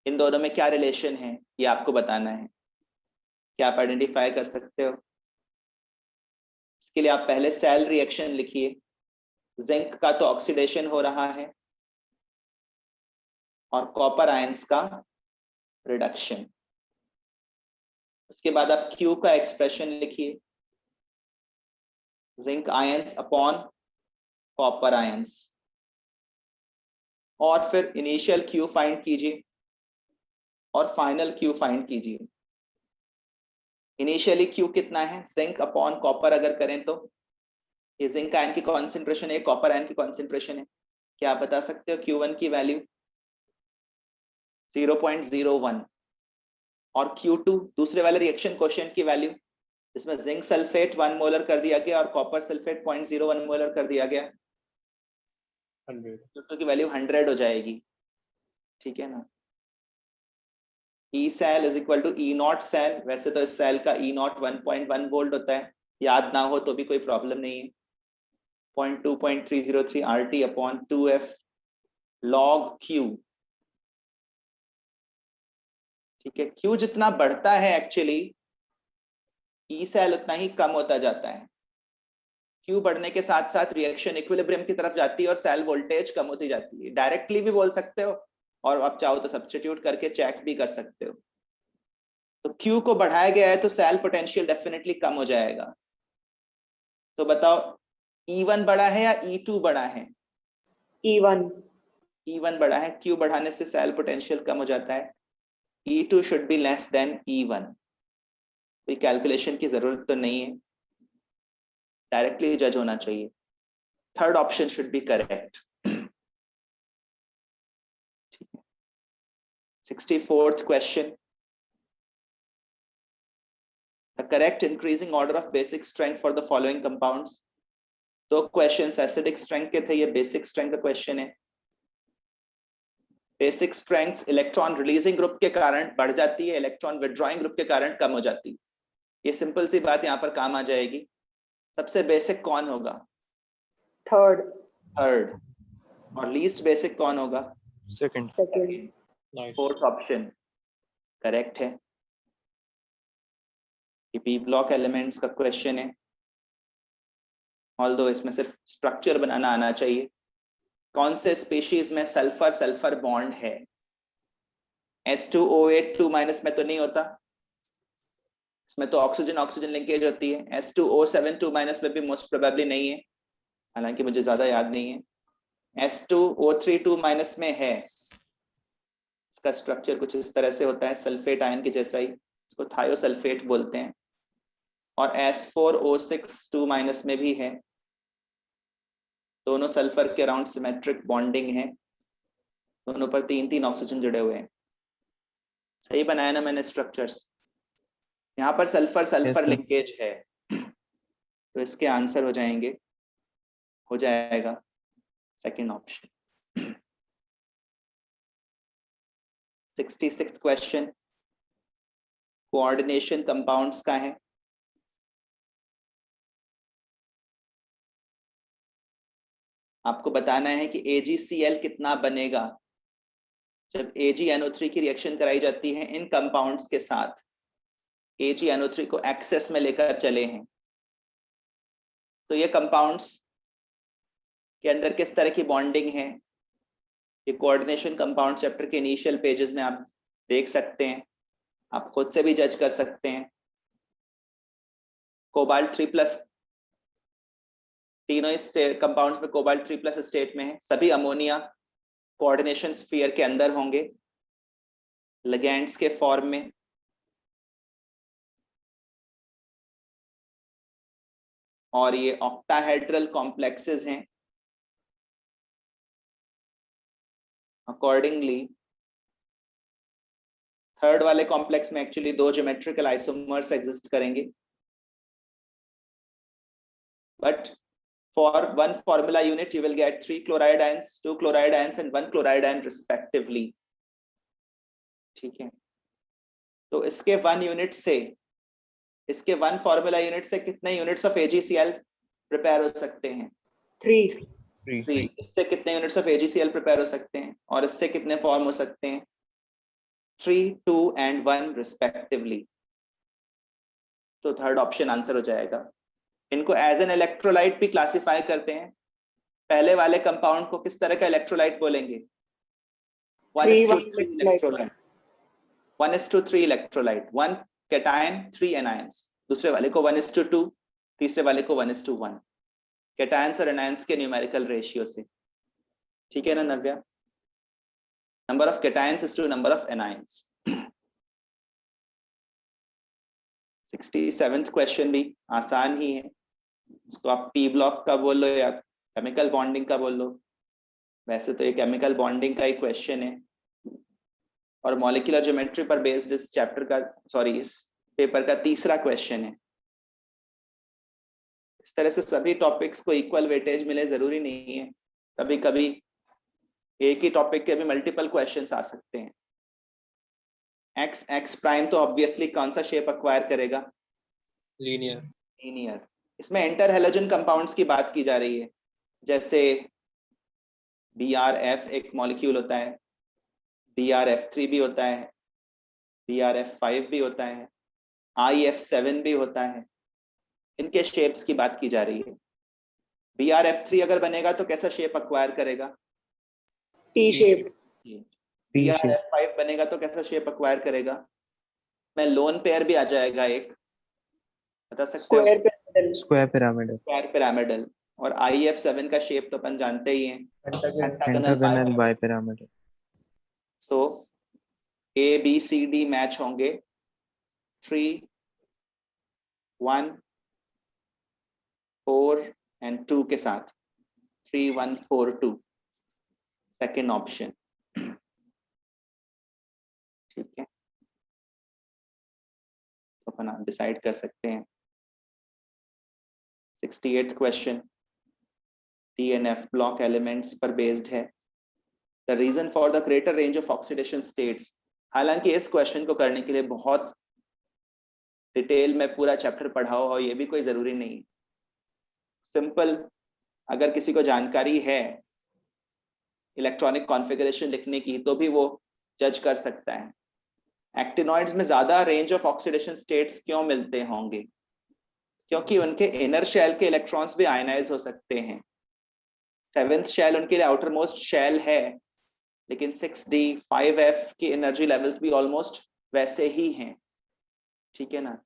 इन दोनों में क्या रिलेशन है ये आपको बताना है। क्या आप आइडेंटिफाई कर सकते हो? इसके लिए आप पहले सेल रिएक्शन लिखिए। जिंक का तो ऑक्सीडेशन हो रहा है और कॉपर आयंस का रिडक्शन। उसके बाद आप Q का एक्सप्रेशन लिखिए, zinc ions upon copper ions, और फिर इनिशियल Q फाइंड कीजिए और फाइनल Q फाइंड कीजिए। इनिशियली Q कितना है? जिंक अपॉन कॉपर अगर करें तो ये जिंक आयन की कॉन्सेंट्रेशन है, कॉपर आयन की कॉन्सेंट्रेशन है। क्या आप बता सकते हो Q1 की वैल्यू? 0.01। और Q2 दूसरे वाले रिएक्शन क्वेश्चन की वैल्यू, जिसमें जिंक सल्फेट 1 मोलर कर दिया गया और कॉपर सल्फेट 0.01 मोलर कर दिया गया, 100 Q2 की वैल्यू 100 हो जाएगी, ठीक है ना? E cell is equal to E naught cell. वैसे तो इस सेल का E नॉट 1.1 वोल्ट होता है, याद ना हो तो भी कोई प्रॉब्लम नहीं है। 0.2303 RT upon 2F log Q, ठीक है। Q जितना बढ़ता है एक्चुअली E सेल उतना ही कम होता जाता है। Q बढ़ने के साथ साथ रिएक्शन इक्विलिब्रियम की तरफ जाती है और सेल वोल्टेज कम होती जाती है। डायरेक्टली भी बोल सकते हो और आप चाहो तो सब्स्टिट्यूट करके चेक भी कर सकते हो। तो Q को बढ़ाया गया है तो सेल पोटेंशियल डेफिनेटली कम हो जाएगा। तो बताओ E1 बड़ा है या E2 बड़ा है? E1. E1 बड़ा है, Q बढ़ाने से सेल पोटेंशियल कम हो जाता है। E2 should be less than E1। कोई कैलकुलेशन की जरूरत तो नहीं है, डायरेक्टली जज होना चाहिए। Third option should be correct. 64th question. The correct increasing order of basic strength for the following compounds. दो क्वेश्चंस एसिडिक स्ट्रेंथ के थे, ये बेसिक स्ट्रेंथ का क्वेश्चन है। Basic strength electron releasing group के कारण बढ़ जाती है, इलेक्ट्रॉन विड्रॉइंग ग्रुप के कारण कम हो जाती है। ये सिंपल सी बात यहाँ पर काम आ जाएगी। सबसे बेसिक कौन होगा? Third. थर्ड। और लीस्ट बेसिक कौन होगा? Second. Second. Nice. Fourth option correct है। ये पी ब्लॉक एलिमेंट्स का क्वेश्चन है, ऑल्दो इसमें सिर्फ स्ट्रक्चर बनाना आना चाहिए। कौन से स्पीशीज में सल्फर सल्फर बॉन्ड है? H2O8 2 माइनस में तो नहीं होता, इसमें तो ऑक्सीजन ऑक्सीजन लिंकेज होती है। H2O7 2 माइनस में भी मोस्ट प्रोबेबली नहीं है, हालांकि मुझे ज्यादा याद नहीं है। H2O3 2 माइनस में है, इसका स्ट्रक्चर कुछ इस तरह से होता है, सल्फेट आयन के जैसा ही, इसको थायोसल्फेट बोलते हैं। और S4O6 2 माइनस में भी है, दोनों सल्फर के अराउंड सिमेट्रिक बॉन्डिंग है, दोनों पर 3-3 ऑक्सीजन जुड़े हुए हैं। सही बनाया ना मैंने स्ट्रक्चर्स? यहाँ पर सल्फर सल्फर sir. लिंकेज है, तो इसके आंसर हो जाएगा second option. 66th question, coordination compounds का है। आपको बताना है कि AgCl कितना बनेगा जब AgNO3 की रिएक्शन कराई जाती है इन कंपाउंड्स के साथ। AgNO3 को एक्सेस में लेकर चले हैं, तो ये कंपाउंड्स के अंदर किस तरह की बॉन्डिंग है, ये कोऑर्डिनेशन कंपाउंड चैप्टर के इनिशियल पेजेस में आप देख सकते हैं, आप खुद से भी जज कर सकते हैं। कोबाल्ट 3+, तीनों इस कंपाउंड्स में कोबाल्ट 3+ स्टेट में है, सभी अमोनिया कोऑर्डिनेशन स्फीयर के अंदर होंगे लिगेंड्स के फॉर्म में। और ये ऑक्टाहेड्रल कॉम्प्लेक्सेस हैं। अकॉर्डिंगली थर्ड वाले कॉम्प्लेक्स में एक्चुअली 2 ज्योमेट्रिकल आइसोमर्स एग्जिस्ट करेंगे, but for one formula unit you will get 3 chloride ions, 2 chloride ions and 1 chloride ion respectively। ठीक है, तो इसके 1 यूनिट से, इसके 1 फॉर्मूला यूनिट से कितने यूनिट्स ऑफ AgCl प्रिपेयर हो सकते हैं? 3. 3. इससे कितने यूनिट्स ऑफ AgCl प्रिपेयर हो सकते हैं? और इससे कितने फॉर्म हो सकते हैं? 3, 2 and 1 respectively। तो थर्ड ऑप्शन आंसर हो जाएगा। इनको एज एन इलेक्ट्रोलाइट भी क्लासिफाई करते हैं। पहले वाले कंपाउंड को किस तरह का इलेक्ट्रोलाइट बोलेंगे? 1:3 इलेक्ट्रोलाइट, 1:3 इलेक्ट्रोलाइट, 1 कैटायन 3 एनायंस। दूसरे वाले को 1:2, तीसरे वाले को 1:1, कैटायंस और एनायंस के न्यूमेरिकल रेशियो से। ठीक है ना Navya? Number of cations is two number of anions. 67th question भी आसान ही है, इसको आप पी ब्लॉक का बोल लो या केमिकल बॉन्डिंग का बोल लो। वैसे तो ये केमिकल बॉन्डिंग का ही क्वेश्चन है और मॉलिक्यूलर ज्योमेट्री पर बेस्ड इस चैप्टर का, सॉरी इस पेपर का तीसरा क्वेश्चन है। इस तरह से सभी टॉपिक्स को इक्वल वेटेज मिले जरूरी नहीं है, कभी कभी एक ही टॉपिक के भी मल्टीपल क्वेश्चंस आ सकते हैं। एक्स प्राइम तो ऑब्वियसली कौन सा शेप अक्वायर करेगा? Linear. लीनियर। इसमें इंटर हैलोजन कंपाउंड्स की बात की जा रही है, जैसे BRF एक मॉलिक्यूल होता है, BRF3 भी होता है, BRF5 भी होता है, IF7 भी होता है। इनके शेप्स की बात की जा रही है। BRF3 अगर बनेगा तो कैसा शेप अक्वायर करेगा? T shape. BRF5 बनेगा तो कैसा शेप अक्वायर करेगा? मैं लोन पेयर भी आ जाएगा एक, बता सकते हो? Square pyramidal. Square pyramidal. Square pyramidal. और IF7 का शेप तो अपन जानते ही हैं, Pentagonal bipyramidal. तो ABCD मैच होंगे 3, 1, 4 एंड 2 के साथ, 3, 1, 4, 2, सेकेंड ऑप्शन। ठीक है, तो अपन डिसाइड कर सकते हैं। 68th question TNF block elements पर बेस्ड है। The reason for the greater range of oxidation states. हालांकि इस क्वेश्चन को करने के लिए बहुत डिटेल में पूरा चैप्टर पढ़ाओ और ये भी कोई जरूरी नहीं। सिंपल, अगर किसी को जानकारी है इलेक्ट्रॉनिक कॉन्फ़िगरेशन लिखने की तो भी वो जज कर सकता है। एक्टिनॉइड्स में ज्यादा रेंज ऑफ ऑक्सीडेशन स्टेट्स क्यों मिलते होंगे? क्योंकि उनके इनर शेल के इलेक्ट्रॉन्स भी आयनाइज हो सकते हैं। 7th शेल उनके लिए आउटर मोस्ट शेल है, लेकिन 6d 5f की एनर्जी लेवल्स भी ऑलमोस्ट वैसे ही हैं। ठीक है ना,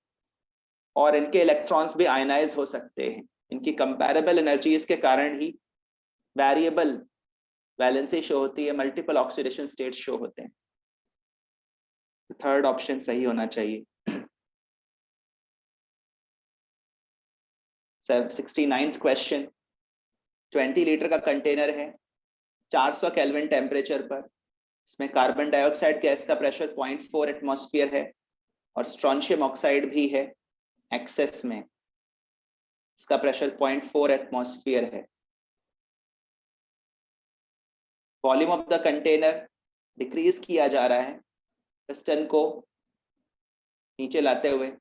और इनके इलेक्ट्रॉन्स भी आयनाइज हो सकते हैं। इनकी कंपैरेबल एनर्जीज के कारण ही वेरिएबल वैलेंसी शो होती है, मल्टीपल ऑक्सीडेशन स्टेट्स शो होते हैं। थर्ड ऑप्शन सही होना चाहिए। 69th क्वेश्चन 20 लीटर का कंटेनर है, 400 केल्विन टेम्परेचर पर। इसमें कार्बन डाइऑक्साइड गैस का प्रेशर 0.4 एटमॉस्फेयर है और स्ट्रोंशियम ऑक्साइड भी है एक्सेस में, इसका प्रेशर 0.4 एटमॉस्फेयर है। Volume of the container decrease किया जा रहा है, पिस्टन को नीचे लाते हुए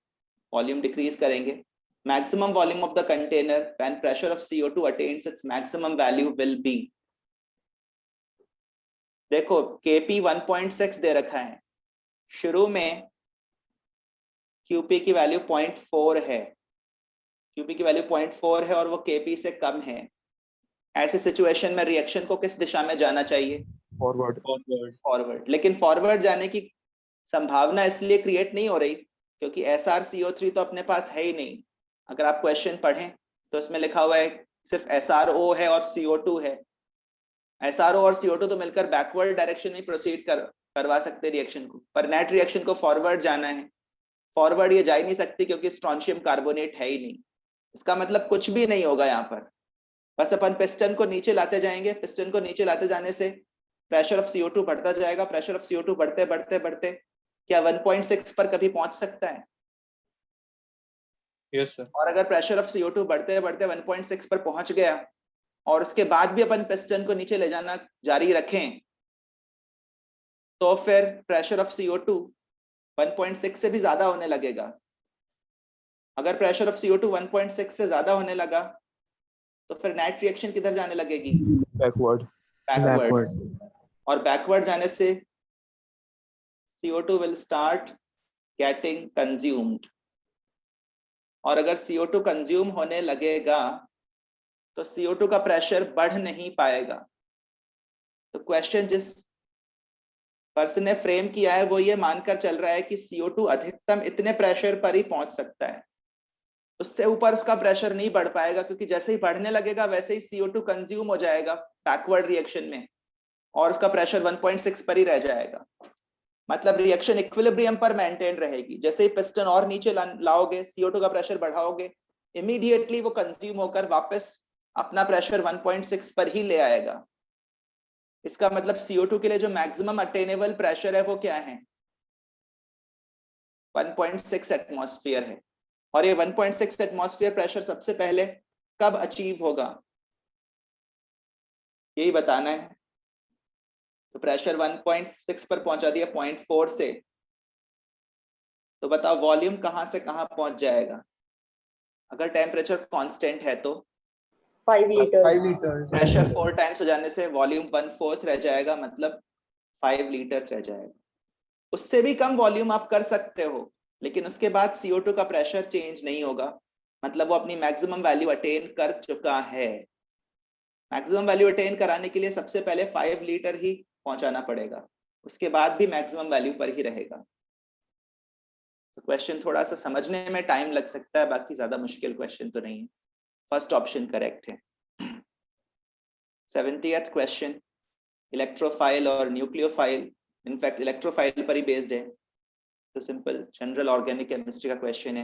वॉल्यूम डिक्रीज करेंगे। Maximum volume of the container when pressure of CO2 attains its maximum value will be. देखो Kp 1.6 दे रखा है, शुरू में Qp की वैल्यू 0.4 है, Qp की वैल्यू 0.4 है और वो Kp से कम है। ऐसे सिचुएशन में रिएक्शन को किस दिशा में जाना चाहिए? फॉरवर्ड। लेकिन फॉरवर्ड जाने की संभावना इसलिए क्रिएट नहीं हो रही क्योंकि SrCO3 तो अपने पास है ही नहीं। अगर आप क्वेश्चन पढ़ें तो इसमें लिखा हुआ है सिर्फ SRO है और CO2 है। SRO और CO2 तो मिलकर बैकवर्ड डायरेक्शन में प्रोसीड करवा सकते रिएक्शन को, पर नेट रिएक्शन को फॉरवर्ड जाना है। फॉरवर्ड ये जा ही नहीं सकती क्योंकि स्ट्रोंशियम कार्बोनेट है ही नहीं। इसका मतलब कुछ भी नहीं होगा यहाँ पर, बस अपन पिस्टन को नीचे लाते जाएंगे। पिस्टन को नीचे लाते जाने से प्रेशर ऑफ CO2 बढ़ता जाएगा। प्रेशर ऑफ CO2 बढ़ते बढ़ते बढ़ते क्या 1.6 पर कभी पहुंच सकता है? Yes sir. और अगर प्रेशर ऑफ CO2 बढ़ते बढ़ते 1.6 पर पहुंच गया और उसके बाद भी अपन पिस्टन को नीचे ले जाना जारी रखें तो फिर प्रेशर ऑफ CO2 1.6 से भी ज्यादा होने लगेगा। अगर प्रेशर ऑफ CO2 1.6 से ज्यादा होने लगा तो फिर नेट रिएक्शन किधर जाने लगेगी? बैकवर्ड। और बैकवर्ड जाने से CO2 will start getting consumed। और अगर CO2 कंज्यूम होने लगेगा तो CO2 का प्रेशर बढ़ नहीं पाएगा। तो क्वेश्चन जिस पर्सन ने फ्रेम किया है वो ये मानकर चल रहा है कि CO2 अधिकतम इतने प्रेशर पर ही पहुंच सकता है, उससे ऊपर उसका प्रेशर नहीं बढ़ पाएगा क्योंकि जैसे ही बढ़ने लगेगा वैसे ही CO2 कंज्यूम हो जाएगा बैकवर्ड रिएक्शन में और उसका प्रेशर 1.6 पर ही रह जाएगा। मतलब रिएक्शन इक्विलिब्रियम पर मेंटेन रहेगी। जैसे ही पिस्टन और नीचे लाओगे, CO2 का प्रेशर बढ़ाओगे, इमीडिएटली वो कंज्यूम होकर वापस अपना प्रेशर 1.6 पर ही ले आएगा। इसका मतलब CO2 के लिए जो मैक्सिमम अटेनेबल प्रेशर है वो क्या है? 1.6 एटमॉस्फेयर है। और ये 1.6 एटमॉस्फेयर प्रेशर सबसे पहले कब अचीव होगा यही बताना है। तो प्रेशर 1.6 पर पहुंचा दिया 0.4 से, तो बताओ वॉल्यूम कहां से कहां पहुंच जाएगा? अगर टेम्परेचर कांस्टेंट है तो 5 लीटर। प्रेशर 4 टाइम्स हो जाने से वॉल्यूम 1/4 रह जाएगा, मतलब 5 लीटर्स रह जाएगा। उससे भी कम वॉल्यूम आप कर सकते हो, लेकिन उसके बाद CO2 का प्रेशर चेंज नहीं होगा, मतलब वो अपनी मैक्सिमम वैल्यू अटेन कर चुका है। मैक्सिमम वैल्यू अटेन कराने के लिए सबसे पहले 5 लीटर ही पहुंचाना पड़ेगा, उसके बाद भी मैक्सिमम वैल्यू पर ही रहेगा। तो क्वेश्चन थोड़ा सा समझने में टाइम लग सकता है, बाकी ज्यादा मुश्किल क्वेश्चन तो नहीं है। फर्स्ट ऑप्शन करेक्ट है। 70th क्वेश्चन, इलेक्ट्रोफाइल और न्यूक्लियोफाइल, इनफैक्ट इलेक्ट्रोफाइल पर ही बेस्ड है, तो सिंपल जनरल ऑर्गेनिक केमिस्ट्री का क्वेश्चन है।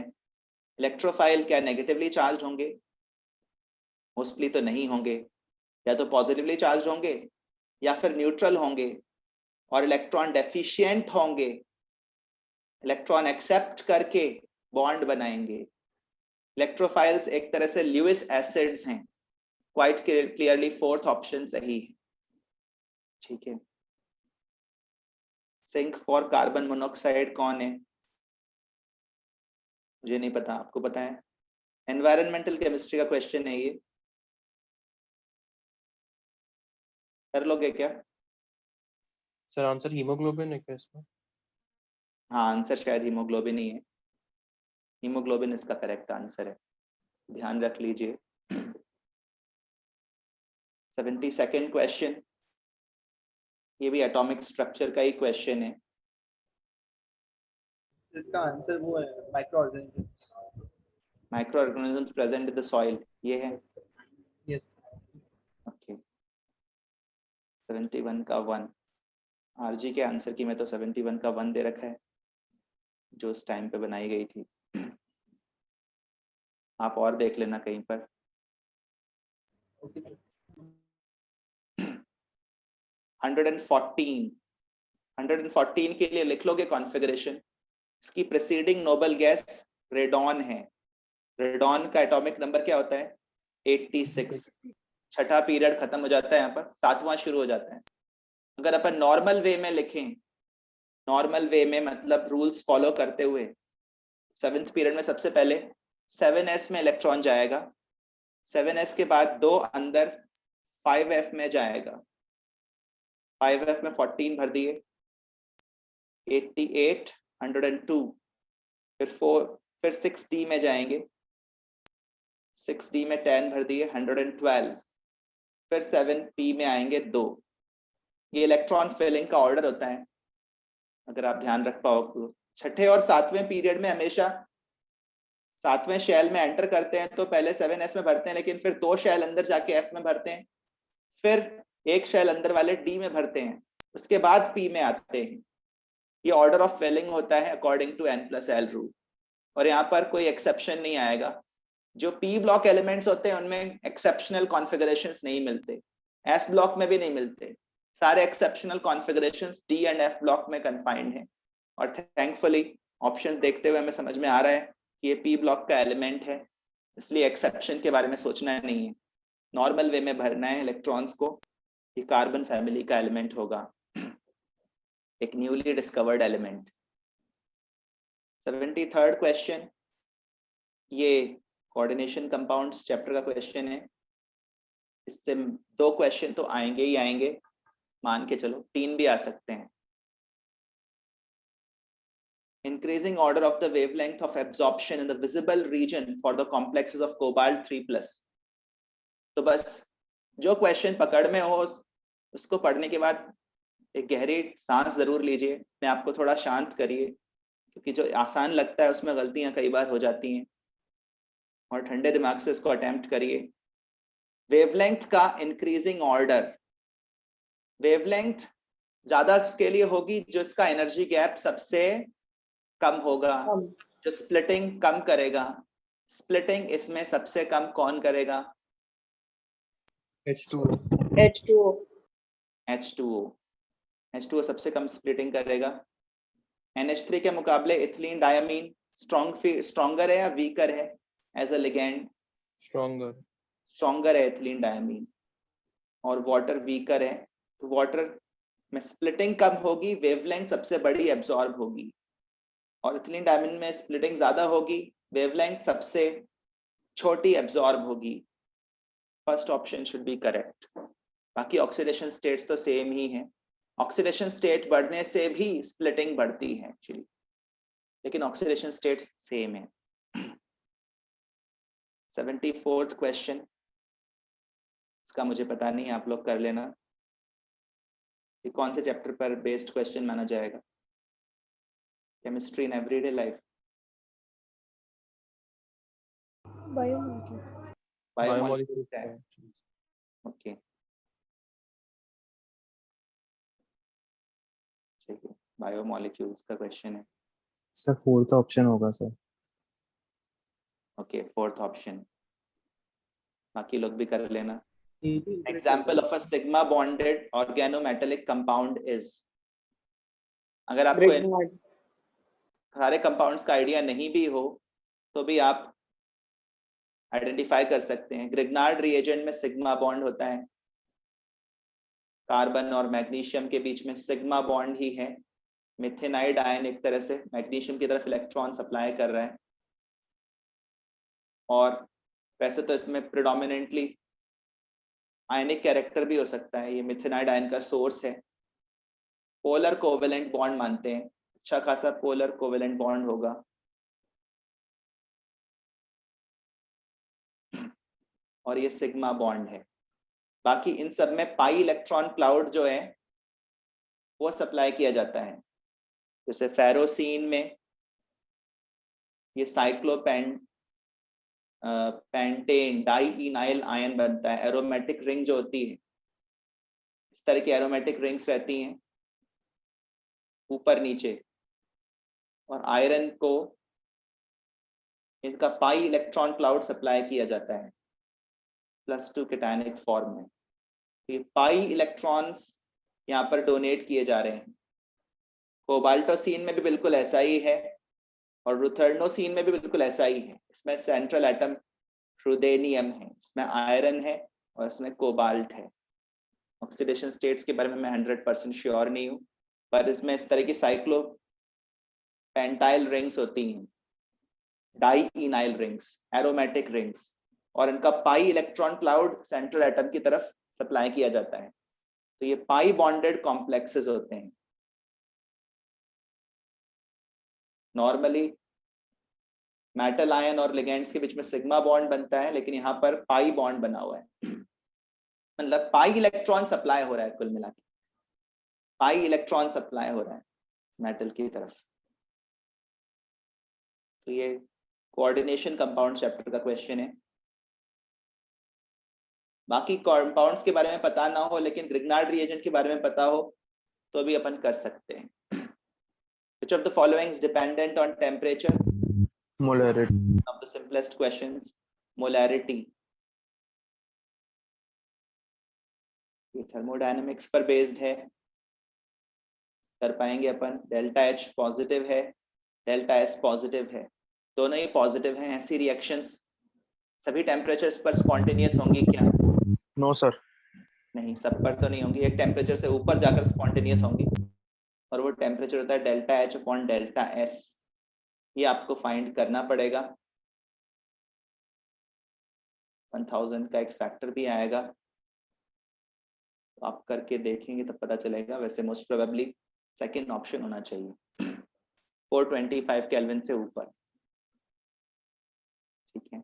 इलेक्ट्रोफाइल क्या नेगेटिवली चार्ज होंगे? मोस्टली तो नहीं होंगे, या तो पॉजिटिवली चार्ज होंगे या फिर न्यूट्रल होंगे, और इलेक्ट्रॉन डेफिशिएंट होंगे, इलेक्ट्रॉन एक्सेप्ट करके बॉन्ड बनाएंगे। इलेक्ट्रोफाइल्स एक तरह से ल्यूइस एसिड्स हैं। क्वाइट क्लियरली फोर्थ ऑप्शन सही है। ठीक है, सिंक फॉर कार्बन मोनोऑक्साइड कौन है? मुझे नहीं पता, आपको पता है? एनवायरमेंटल केमिस्ट्री का क्वेश्चन है ये, कर लोगे क्या? सर आंसर हीमोग्लोबिन है क्या इसमें? हाँ, आंसर शायद हीमोग्लोबिन ही है। हीमोग्लोबिन इसका करेक्ट आंसर है, ध्यान रख लीजिए। 72nd क्वेश्चन, ये भी एटॉमिक स्ट्रक्चर का ही क्वेश्चन है। इसका आंसर वो है micro organisms. Micro organisms present in the soil, ये है। यस। ओके, 71 का 1, आरजी के आंसर की में तो 71 का 1 दे रखा है, जो उस टाइम पे बनाई गई थी। आप और देख लेना कहीं पर। Okay sir. 114 के लिए लिख लोगे कॉन्फ़िगरेशन। इसकी प्रेसीडिंग नोबल गैस रेडॉन है। रेडॉन का एटॉमिक नंबर क्या होता है? 86। छठा पीरियड खत्म हो जाता है, यहाँ पर सातवां शुरू हो जाता है। अगर अपन नॉर्मल वे में लिखें, नॉर्मल वे में मतलब रूल्स फॉलो करते हुए, 7th पीरियड में सबसे पहले 7s में इलेक्ट्रॉन जाएगा, 7s के बाद 2 अंदर 5f में जाएगा, 5f में 14 भर दिए, 88, 102, फिर 6d में जाएंगे, 6d में 10 भर दिए, 112, फिर 7p में आएंगे 2। ये इलेक्ट्रॉन फिलिंग का ऑर्डर होता है, अगर आप ध्यान रख पाओ तो। छठे और सातवें पीरियड में हमेशा 7वें शेल में एंटर करते हैं तो पहले 7s में भरते हैं, लेकिन फिर 2 शेल अंदर जाके f में भरते हैं, फिर 1 शेल अंदर वाले d में भरते हैं, उसके बाद p में आते हैं। ये ऑर्डर ऑफ फिलिंग होता है अकॉर्डिंग टू n+l रूल, और यहाँ पर कोई एक्सेप्शन नहीं आएगा। जो p ब्लॉक एलिमेंट्स होते हैं उनमें एक्सेप्शनल कॉन्फ़िगरेशंस नहीं मिलते, s ब्लॉक में भी नहीं मिलते, सारे exceptional configurations d and f block में कन्फाइंड हैं। और थैंकफुली ऑप्शंस देखते हुए हमें समझ में आ रहा है कि ये p ब्लॉक का एलिमेंट है, इसलिए एक्सेप्शन के बारे में सोचना नहीं है, नॉर्मल वे में भरना है इलेक्ट्रॉन्स को। ये कार्बन फैमिली का एलिमेंट होगा, एक newly discovered element. 73rd question, ये कोऑर्डिनेशन कंपाउंड्स चैप्टर का क्वेश्चन है। इससे 2 क्वेश्चन तो आएंगे ही आएंगे, मान के चलो 3 भी आ सकते हैं। Increasing order of the wavelength of absorption in the visible region for the complexes of cobalt 3+। तो बस जो क्वेश्चन पकड़ में हो उसको पढ़ने के बाद एक गहरी सांस जरूर लीजिए, अपने आप को थोड़ा शांत करिए, क्योंकि जो आसान लगता है उसमें गलतियां कई बार हो जाती हैं, और ठंडे दिमाग से इसको अटेम्प्ट करिए। वेवलेंथ का इंक्रीजिंग ऑर्डर, वेवलेंथ ज्यादा उसके लिए होगी जो इसका एनर्जी गैप सबसे कम होगा, जो स्प्लिटिंग कम करेगा। स्प्लिटिंग इसमें सबसे कम कौन करेगा? H2O। H2O. H2O। H2O सबसे कम स्प्लिटिंग करेगा। NH3 के मुकाबले इथिलीन डायमीन स्ट्रॉन्गर है या वीकर है एज अ लिगेंड? स्ट्रॉन्गर है इथिलीन डायमीन, और वाटर वीकर है, तो वाटर में स्प्लिटिंग कम होगी, वेवलेंथ सबसे बड़ी एब्जॉर्ब होगी, और इथिलीन डायमीन में स्प्लिटिंग ज्यादा होगी, वेवलेंथ सबसे छोटी एब्जॉर्ब होगी। First option should be correct. बाकी ऑक्सीडेशन स्टेट्स तो सेम ही हैं, ऑक्सीडेशन स्टेट बढ़ने से भी स्प्लिटिंग बढ़ती है एक्चुअली, लेकिन ऑक्सीडेशन स्टेट्स सेम है। 74th क्वेश्चन, इसका मुझे पता नहीं, आप लोग कर लेना। ये कौन से चैप्टर पर बेस्ड क्वेश्चन माना जाएगा? Chemistry in everyday life, Biomechanics. Biomolecules है। ओके, बायोमोलिक्यूल्स का क्वेश्चन है। सर फोर्थ ऑप्शन होगा सर। ओके, फोर्थ ऑप्शन, बाकी लोग भी कर लेना। AB example of a sigma bonded organometallic compound is. अगर आपको Grignard. सारे कंपाउंड्स का आइडिया नहीं भी हो तो भी आप आइडेंटिफाई कर सकते हैं। ग्रिग्नार्ड रिएजेंट में सिग्मा बॉन्ड होता है, कार्बन और मैग्नीशियम के बीच में सिग्मा बॉन्ड ही है। मिथेनाइड आयन एक तरह से मैग्नीशियम की तरफ इलेक्ट्रॉन सप्लाई कर रहा है, और वैसे तो इसमें प्रिडोमिनेंटली आयनिक कैरेक्टर भी हो सकता है, ये मिथेनाइड आयन का सोर्स है। पोलर कोवेलेंट बॉन्ड मानते हैं, अच्छा खासा पोलर कोवेलेंट बॉन्ड होगा। और ये सिग्मा बॉन्ड है। बाकी इन सब में पाई इलेक्ट्रॉन क्लाउड जो है वो सप्लाई किया जाता है। जैसे फेरोसीन में ये साइक्लोपेंट पेंटेन डाइइनाइल आयन बनता है। एरोमेटिक रिंग जो होती है, इस तरह की एरोमेटिक रिंग्स रहती हैं ऊपर नीचे, और आयरन को इनका पाई इलेक्ट्रॉन क्लाउड सप्लाई किया जाता है +2 कैटायनिक फॉर्म में। ये पाई इलेक्ट्रॉन्स यहाँ पर डोनेट किए जा रहे हैं। कोबाल्टोसिन में भी बिल्कुल ऐसा ही है, और रुथर्नोसिन में भी बिल्कुल ऐसा ही है। इसमें सेंट्रल एटम रुदेनियम है, इसमें आयरन है और इसमें कोबाल्ट है। ऑक्सीडेशन स्टेट्स के बारे में मैं 100% श्योर नहीं हूँ, पर इसमें इस तरह की साइक्लो पेंटाइल रिंग्स होती हैं, डाइइनाइल रिंग्स, एरोमेटिक रिंग्स, और इनका pi electron cloud central atom की तरफ सप्लाई किया जाता है। तो ये पाई बॉन्डेड कॉम्प्लेक्सेस होते हैं। नॉर्मली मेटल आयन और लिगेंड्स के बीच में सिग्मा बॉन्ड बनता है, लेकिन यहाँ पर पाई बॉन्ड बना हुआ है। मतलब पाई इलेक्ट्रॉन सप्लाई हो रहा है, कुल मिला के पाई इलेक्ट्रॉन सप्लाई हो रहा है मेटल की तरफ। तो ये कोऑर्डिनेशन कंपाउंड चैप्टर का क्वेश्चन है। बाकी कंपाउंड्स के बारे में पता ना हो लेकिन ग्रिग्नार्ड रिएजेंट के बारे में पता हो तो भी अपन कर सकते हैं। Which of the following is dependent on temperature? Molarity. One of the simplest questions. Molarity. ये थर्मोडायनेमिक्स पर बेस्ड है, कर पाएंगे अपन। डेल्टा H पॉजिटिव है, डेल्टा S पॉजिटिव है, दोनों ही पॉजिटिव हैं। ऐसी रिएक्शंस सभी टेम्परेचर्स पर स्पॉन्टेनियस होंगी क्या? No sir. नहीं, सब पर तो नहीं होंगी। एक टेम्परेचर से ऊपर जाकर स्पॉन्टेनियस होंगी, और वो टेम्परेचर होता है delta H upon delta S। ये आपको फाइंड करना पड़ेगा। 1000 का एक फैक्टर भी आएगा, तो आप करके देखेंगे तब पता चलेगा। वैसे मोस्ट प्रोबेबली सेकंड ऑप्शन होना चाहिए, 425 केल्विन से ऊपर। ठीक है।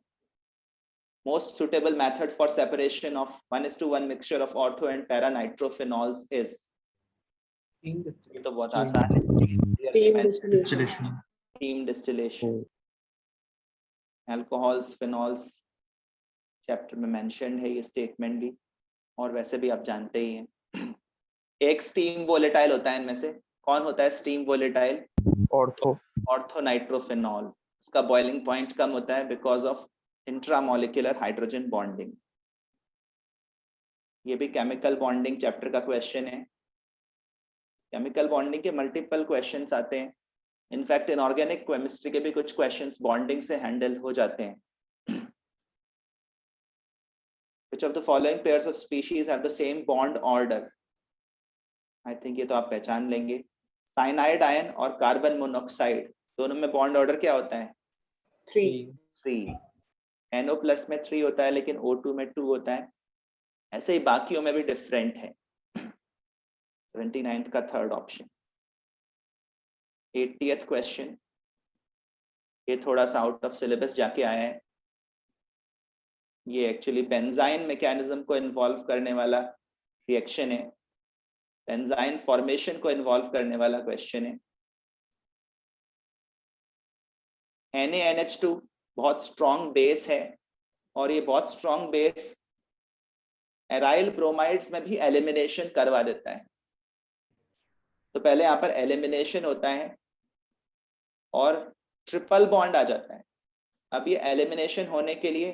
Most suitable method for separation of 1:1 mixture of ortho and para nitrophenols is? ये तो बहुत आसान है। Steam distillation. Steam distillation. Alcohols, phenols chapter में मेंशन्ड है ये स्टेटमेंट भी, और वैसे भी आप जानते ही हैं। एक स्टीम वोलेटाइल होता है, इनमें से कौन होता है स्टीम वोलेटाइल? ऑर्थो नाइट्रोफेनॉल। इसका बॉइलिंग पॉइंट कम होता है because of intramolecular hydrogen bonding. ये भी केमिकल बॉन्डिंग चैप्टर का क्वेश्चन है। केमिकल बॉन्डिंग के मल्टीपल क्वेश्चंस आते हैं। इनफैक्ट इनऑर्गेनिक केमिस्ट्री के भी कुछ क्वेश्चंस बॉन्डिंग से हैंडल हो जाते हैं। Which of the following pairs of species have the same bond order? I think ये तो आप पहचान लेंगे। साइनाइड आयन और कार्बन मोनोऑक्साइड दोनों में बॉन्ड ऑर्डर क्या होता है? 3। NO+ में 3 होता है, लेकिन O2 में 2 होता है। ऐसे ही बाकियों में भी डिफरेंट है। 79th का थर्ड ऑप्शन। 80th क्वेश्चन, ये थोड़ा सा आउट ऑफ सिलेबस जाके आया है। ये एक्चुअली बेंजाइन मैकेनिज्म को इन्वॉल्व करने वाला रिएक्शन है, बेंजाइन फॉर्मेशन को इन्वॉल्व करने वाला क्वेश्चन है। NaNH2 बहुत स्ट्रॉन्ग बेस है, और ये बहुत स्ट्रॉन्ग बेस एराइल ब्रोमाइड्स में भी एलिमिनेशन करवा देता है। तो पहले यहाँ पर एलिमिनेशन होता है और ट्रिपल बॉन्ड आ जाता है। अब ये एलिमिनेशन होने के लिए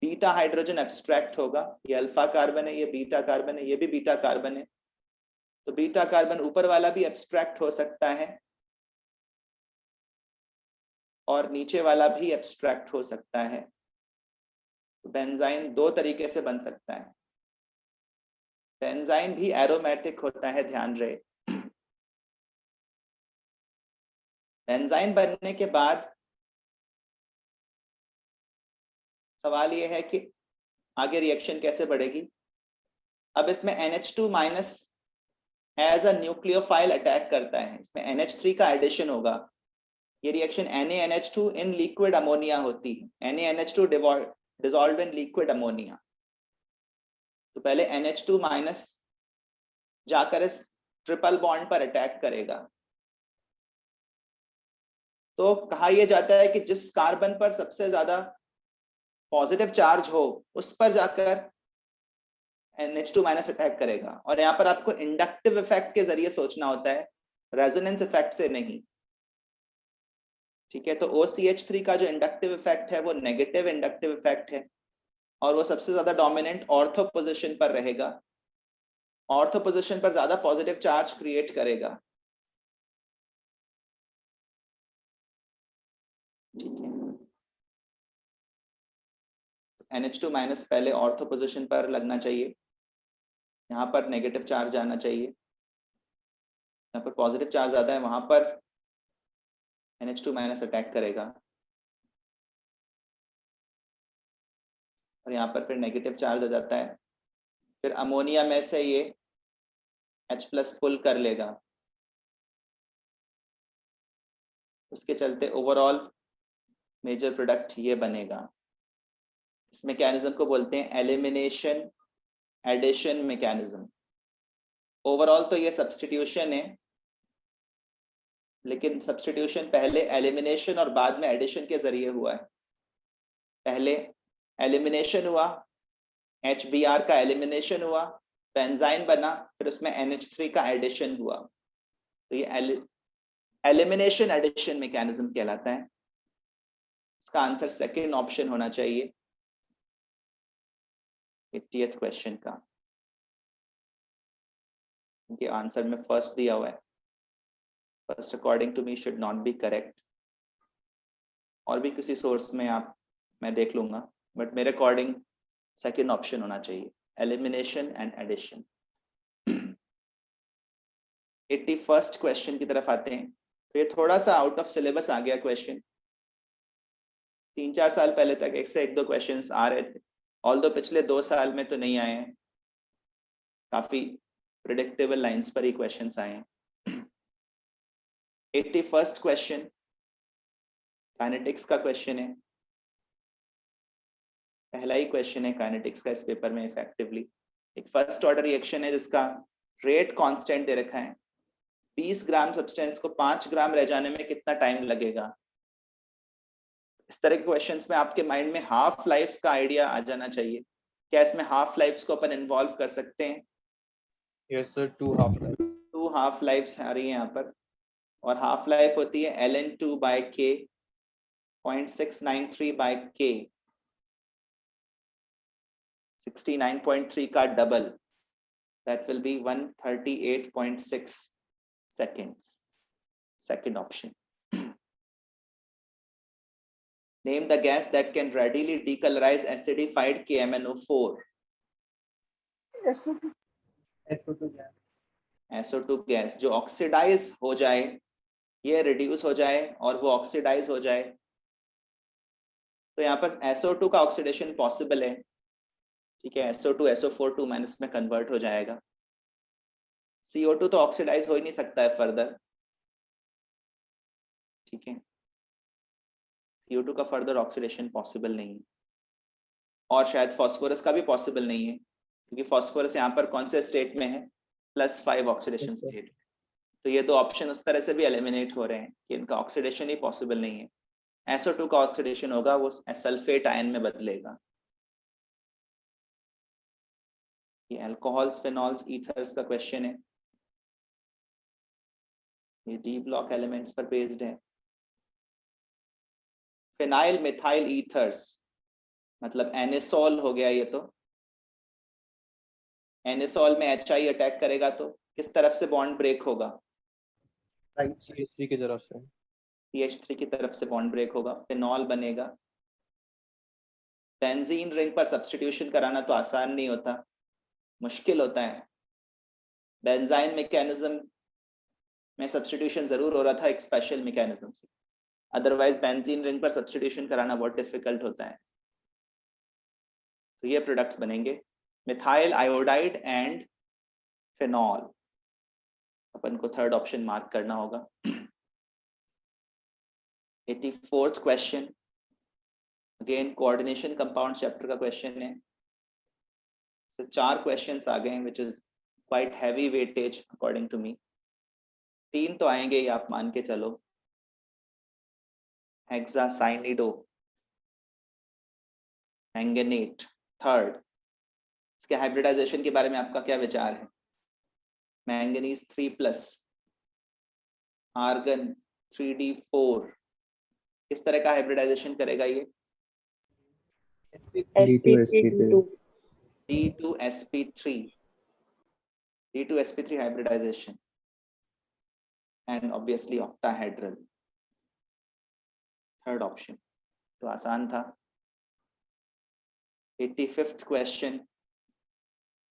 बीटा हाइड्रोजन एब्स्ट्रैक्ट होगा, ये अल्फा कार्बन है, ये बीटा कार्बन है, ये भी बीटा कार्बन है, तो बीटा कार्बन ऊपर वाला भी एब्स्ट्रैक्ट हो सकता है और नीचे वाला भी एब्स्ट्रैक्ट हो सकता है। तो बेंजाइन दो तरीके से बन सकता है। बेंजाइन भी एरोमेटिक होता है, ध्यान रहे। बेंजाइन बनने के बाद सवाल ये है कि आगे रिएक्शन कैसे बढ़ेगी। अब इसमें NH2 minus as a nucleophile attack करता है, इसमें NH3 का एडिशन होगा। ये reaction NaNH2 in liquid ammonia होती है, NaNH2 dissolved in liquid ammonia. तो पहले NH2 माइनस जाकर इस ट्रिपल बॉन्ड पर अटैक करेगा। तो कहा यह जाता है कि जिस कार्बन पर सबसे ज्यादा पॉजिटिव चार्ज हो उस पर जाकर NH2 माइनस अटैक करेगा। और यहाँ पर आपको इंडक्टिव इफेक्ट के जरिए सोचना होता है, रेजोनेंस इफेक्ट से नहीं। ठीक है, तो OCH3 का जो इंडक्टिव इफेक्ट है वो नेगेटिव इंडक्टिव इफेक्ट है और वो सबसे ज्यादा डोमिनेंट ऑर्थो पोजीशन पर रहेगा, ऑर्थो पोजीशन पर ज्यादा पॉजिटिव चार्ज क्रिएट करेगा। ठीक है, NH2 माइनस पहले ऑर्थो पोजीशन पर लगना चाहिए, यहाँ पर नेगेटिव चार्ज आना चाहिए, यहाँ पर पॉजिटिव चार्ज ज्यादा है, वहां पर NH2 माइनस अटैक करेगा और यहाँ पर फिर नेगेटिव चार्ज आ जाता है। फिर अमोनिया में से ये H प्लस पुल कर लेगा, उसके चलते ओवरऑल मेजर प्रोडक्ट ये बनेगा। इस मैकेनिज्म को बोलते हैं एलिमिनेशन एडिशन मैकेनिज्म। ओवरऑल तो ये सब्स्टिट्यूशन है, लेकिन सब्स्टिट्यूशन पहले एलिमिनेशन और बाद में एडिशन के जरिए हुआ है। पहले एलिमिनेशन हुआ, HBr का एलिमिनेशन हुआ, बेंजाइन बना, फिर उसमें NH3 का एडिशन हुआ। तो ये एलिमिनेशन एडिशन मैकेनिज्म कहलाता है। इसका आंसर सेकंड ऑप्शन होना चाहिए 80th क्वेश्चन का। ये आंसर में फर्स्ट दिया हुआ है, first according to me should not be correct. और भी किसी सोर्स में मैं देख लूंगा, बट मेरे अकॉर्डिंग सेकंड ऑप्शन होना चाहिए, elimination and addition. 81st question की तरफ आते हैं। तो ये थोड़ा सा आउट ऑफ सिलेबस आ गया क्वेश्चन। 3-4 साल पहले तक एक से एक दो क्वेश्चंस आ रहे थे, ऑल्दो पिछले 2 साल में तो नहीं आए हैं, काफी प्रिडिक्टेबल लाइंस पर ही क्वेश्चंस आए हैं। 81st क्वेश्चन काइनेटिक्स का क्वेश्चन है, पहला ही क्वेश्चन है काइनेटिक्स का इस पेपर में इफेक्टिवली। एक फर्स्ट ऑर्डर रिएक्शन है जिसका रेट कांस्टेंट दे रखा है, 20 ग्राम सब्सटेंस को 5 ग्राम रह जाने में कितना टाइम लगेगा। इस तरह के क्वेश्चंस में आपके माइंड में हाफ लाइफ का आइडिया आ जाना चाहिए। क्या इसमें हाफ लाइफ्स को अपन इन्वॉल्व कर सकते हैं? Yes sir, 2 half life. 2 half lives आ रही है यहाँ पर, और हाफ लाइफ होती है ln2/k 0.693/k, 69.3 का double, that will be 138.6 seconds. Second option. Name the gas that can readily decolorize acidified KMnO4. SO2 gas. SO2 gas जो ऑक्सीडाइज हो जाए, ये रिड्यूस हो जाए और वो ऑक्सीडाइज हो जाए, तो यहाँ पर SO2 का ऑक्सीडेशन पॉसिबल है। ठीक है, SO2 SO4 माइनस में कन्वर्ट हो जाएगा। CO2 तो ऑक्सीडाइज हो ही नहीं सकता है फर्दर। ठीक है, CO2 का फर्दर ऑक्सीडेशन पॉसिबल नहीं है, और शायद फास्फोरस का भी पॉसिबल नहीं है, क्योंकि फास्फोरस यहाँ पर कौन से स्टेट में है, +5 ऑक्सीडेशन स्टेट। तो ये 2 ऑप्शन उस तरह से भी एलिमिनेट हो रहे हैं कि इनका ऑक्सीडेशन ही पॉसिबल नहीं है। SO2 का ऑक्सीडेशन होगा, वो सल्फेट आयन में बदलेगा। ये अल्कोहल्स, फिनॉल्स, ईथर्स का क्वेश्चन है। ये डी ब्लॉक एलिमेंट्स पर बेस्ड है। फिनाइल मिथाइल ईथर्स मतलब एनिसोल हो गया। ये तो एनिसोल में HI अटैक करेगा तो किस तरफ से बॉन्ड ब्रेक होगा? राइट CH3 की तरफ से। CH3 की तरफ से बॉन्ड ब्रेक होगा, फिनॉल बनेगा। बेंजीन रिंग पर सब्स्टिट्यूशन कराना तो आसान नहीं होता, मुश्किल होता है। बेंजाइन मैकेनिज्म में सब्स्टिट्यूशन जरूर हो रहा था एक स्पेशल मैकेनिज्म से, अदरवाइज बेंजीन रिंग पर सब्स्टिट्यूशन कराना बहुत डिफिकल्ट होता है। तो ये प्रोडक्ट्स बनेंगे मिथाइल आयोडाइड एंड फिनॉल। अपन को थर्ड ऑप्शन मार्क करना होगा। 84th question, again coordination compound chapter का क्वेश्चन है। तो 4 क्वेश्चंस आ गए हैं which is quite heavy weightage according to me. 3 तो आएंगे ही, आप मान के चलो। हेक्सासाइनिडो मैंगनेट थर्ड, इसके हाइब्रिडाइजेशन के बारे में आपका क्या विचार है? मैंगनीज 3+, आर्गन 3D4, किस तरह का हाइब्रिडाइजेशन करेगा ये? D2sp2 D2sp3 D2sp3 hybridization and obviously octahedral, third option। तो आसान था। 85th question,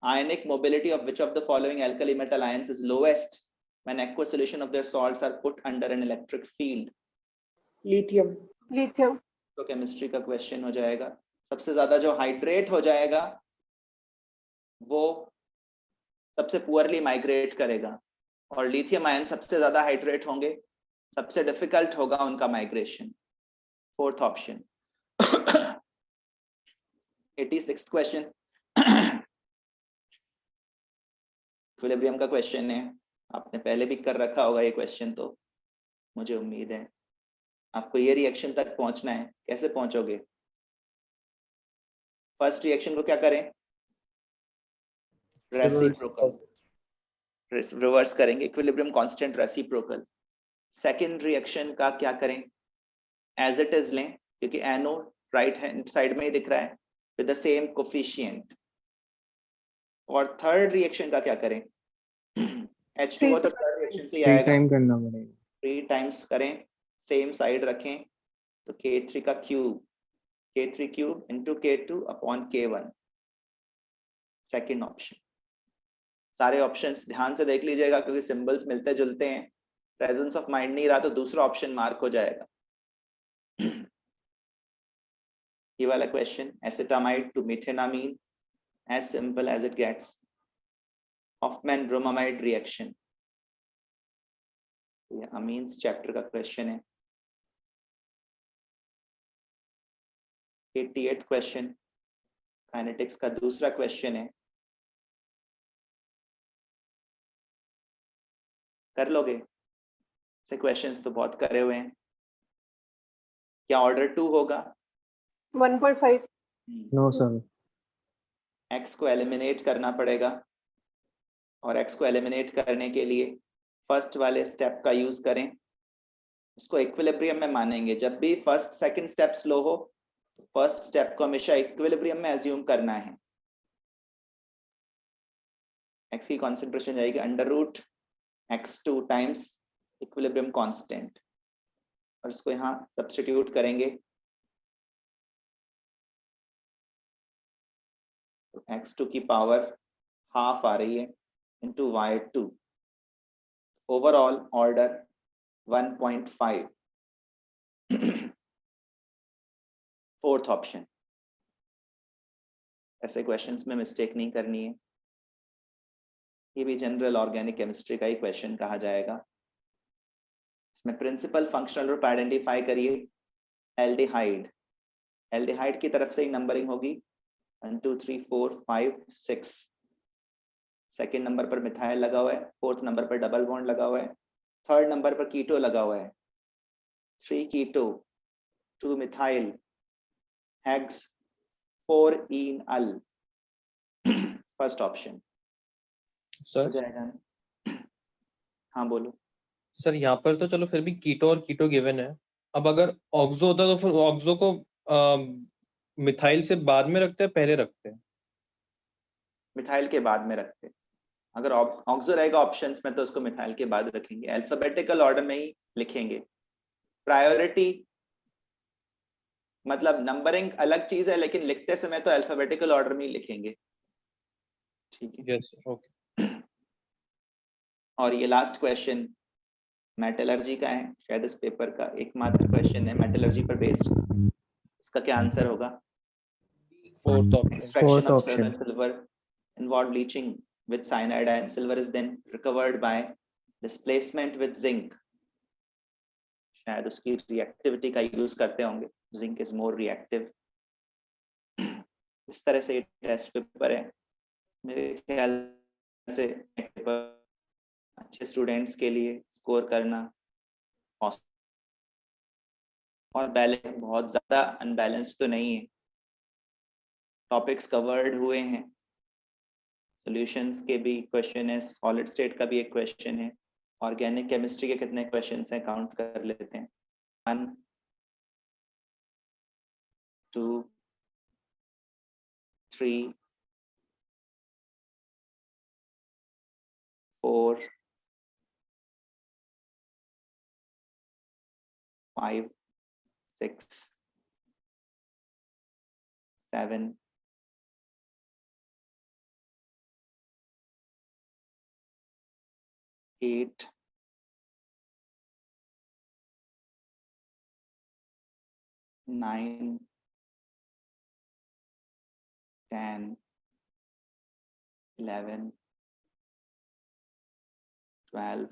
ionic mobility of which of the following alkali metal ions is lowest when aqueous solution of their salts are put under an electric field? Lithium lithium तो chemistry का question हो जाएगा। सबसे ज्यादा जो हाइड्रेट हो जाएगा वो सबसे पुअरली माइग्रेट करेगा, और लिथियम आयन सबसे ज्यादा हाइड्रेट होंगे, सबसे डिफिकल्ट होगा उनका migration. Fourth option. 86th question, equilibrium का क्वेश्चन है। आपने पहले भी कर रखा होगा ये क्वेश्चन, तो मुझे उम्मीद है आपको ये रिएक्शन तक पहुंचना है। कैसे पहुंचोगे? फर्स्ट रिएक्शन को क्या करें? रेसिप्रोकल, रिवर्स करेंगे, equilibrium constant reciprocal. Second reaction का क्या करें? एज इट इज लें, क्योंकि एनो राइट हैंड साइड में ही दिख रहा है विद द सेम कोफिशिएंट। और थर्ड रिएक्शन का क्या करें? H2O तो थर्ड रिएक्शन से ही 3 आएगा। टाइम करना पड़ेगा। 3 टाइम्स करें, सेम साइड रखें, तो K3 का cube, K3 cube into K2 upon K1, second option. सारे ऑप्शंस ध्यान से देख लीजिएगा क्योंकि सिंबल्स मिलते जुलते हैं। प्रेजेंस ऑफ माइंड नहीं रहा तो दूसरा ऑप्शन मार्क हो जाएगा। ये वाला question, acetamide to methanamine, as simple as it gets, Hoffman bromamide reaction। ये अमीन्स चैप्टर का क्वेश्चन है। 88th क्वेश्चन, काइनेटिक्स का दूसरा क्वेश्चन है। कर लोगे? से क्वेश्चंस तो बहुत करे हुए हैं। क्या ऑर्डर 2 होगा? 1.5 नो सर। x को एलिमिनेट करना पड़ेगा, और x को एलिमिनेट करने के लिए फर्स्ट वाले स्टेप का यूज करें। उसको इक्विलिब्रियम में मानेंगे। जब भी फर्स्ट सेकंड स्टेप स्लो हो, फर्स्ट स्टेप को हमेशा इक्विलिब्रियम में एज्यूम करना है। x की कॉन्सेंट्रेशन जाएगी under root x2 times equilibrium constant, और इसको यहाँ सब्स्टिट्यूट करेंगे तो x2 की पावर हाफ आ रही है into y2, overall order 1.5। Fourth option. ऐसे क्वेश्चंस में मिस्टेक नहीं करनी है। ये भी जनरल ऑर्गेनिक केमिस्ट्री का ही क्वेश्चन कहा जाएगा। इसमें प्रिंसिपल फंक्शनल ग्रुप आइडेंटिफाई करिए। एल्डिहाइड, एल्डिहाइड की तरफ से ही नंबरिंग होगी 1 2 3 4 5 6। सेकेंड नंबर पर मिथाइल लगा हुआ है, फोर्थ नंबर पर डबल बॉन्ड लगा हुआ है, थर्ड नंबर पर कीटो लगा हुआ है। 3 कीटो 2 मिथाइल हेक्स 4 ईनअल। फर्स्ट ऑप्शन हो सर जाएगा। हाँ बोलो। सर यहाँ पर तो चलो फिर भी कीटो और कीटो गिवन है। अब अगर ऑक्सो होता तो फिर ऑक्सो को मिथाइल से बाद में रखते हैं पहले रखते हैं? मिथाइल के बाद में रखते हैं। अगर ऑक्सो रहेगा ऑप्शंस में तो उसको मिथाइल के बाद रखेंगे, अल्फाबेटिकल ऑर्डर में ही लिखेंगे। प्रायोरिटी मतलब नंबरिंग अलग चीज है, लेकिन लिखते समय तो अल्फाबेटिकल ऑर्डर में ही लिखेंगे। ठीक है। Yes okay. और ये लास्ट क्वेश्चन मेटलर्जी का है, शायद इस पेपर का एकमात्र क्वेश्चन है मेटलर्जी पर बेस्ड। इसका क्या आंसर होगा? Fourth option. Extraction Fourth of option. silver involved bleaching with cyanide, and silver is then recovered by displacement with zinc. शायद उसकी रिएक्टिविटी का यूज करते होंगे, जिंक इज मोर रिएक्टिव। इस तरह से टेस्ट पेपर है मेरे ख्याल से। अच्छे स्टूडेंट्स के लिए स्कोर करना और बैलेंस, बहुत ज्यादा अनबैलेंस्ड तो नहीं है। टॉपिक्स कवर्ड हुए हैं, सॉल्यूशंस के भी क्वेश्चन है, सॉलिड स्टेट का भी एक क्वेश्चन है, ऑर्गेनिक केमिस्ट्री के कितने क्वेश्चंस हैं काउंट कर लेते हैं। 1 2 3 4 5 6 7 8 9 10 11 12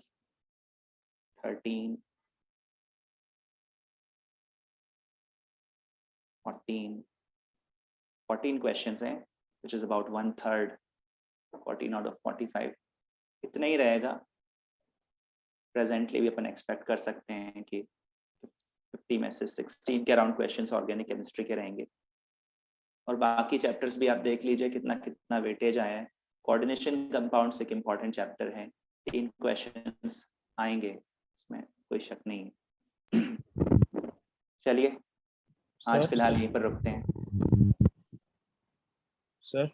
13 14 क्वेश्चंस हैं, which is about 1/3, 14 out of 45। इतना ही रहेगा। प्रेजेंटली भी अपन एक्सपेक्ट कर सकते हैं कि 50 में से 16 के अराउंड क्वेश्चंस ऑर्गेनिक केमिस्ट्री के रहेंगे। और बाकी चैप्टर्स भी आप देख लीजिए कितना कितना वेटेज आया है। कोऑर्डिनेशन कंपाउंड्स एक इम्पॉर्टेंट चैप्टर है, 3 क्वेश्चंस आएंगे, इसमें कोई शक नहीं है। चलिए आज सर फिलहाल यहीं पर रुकते हैं। सर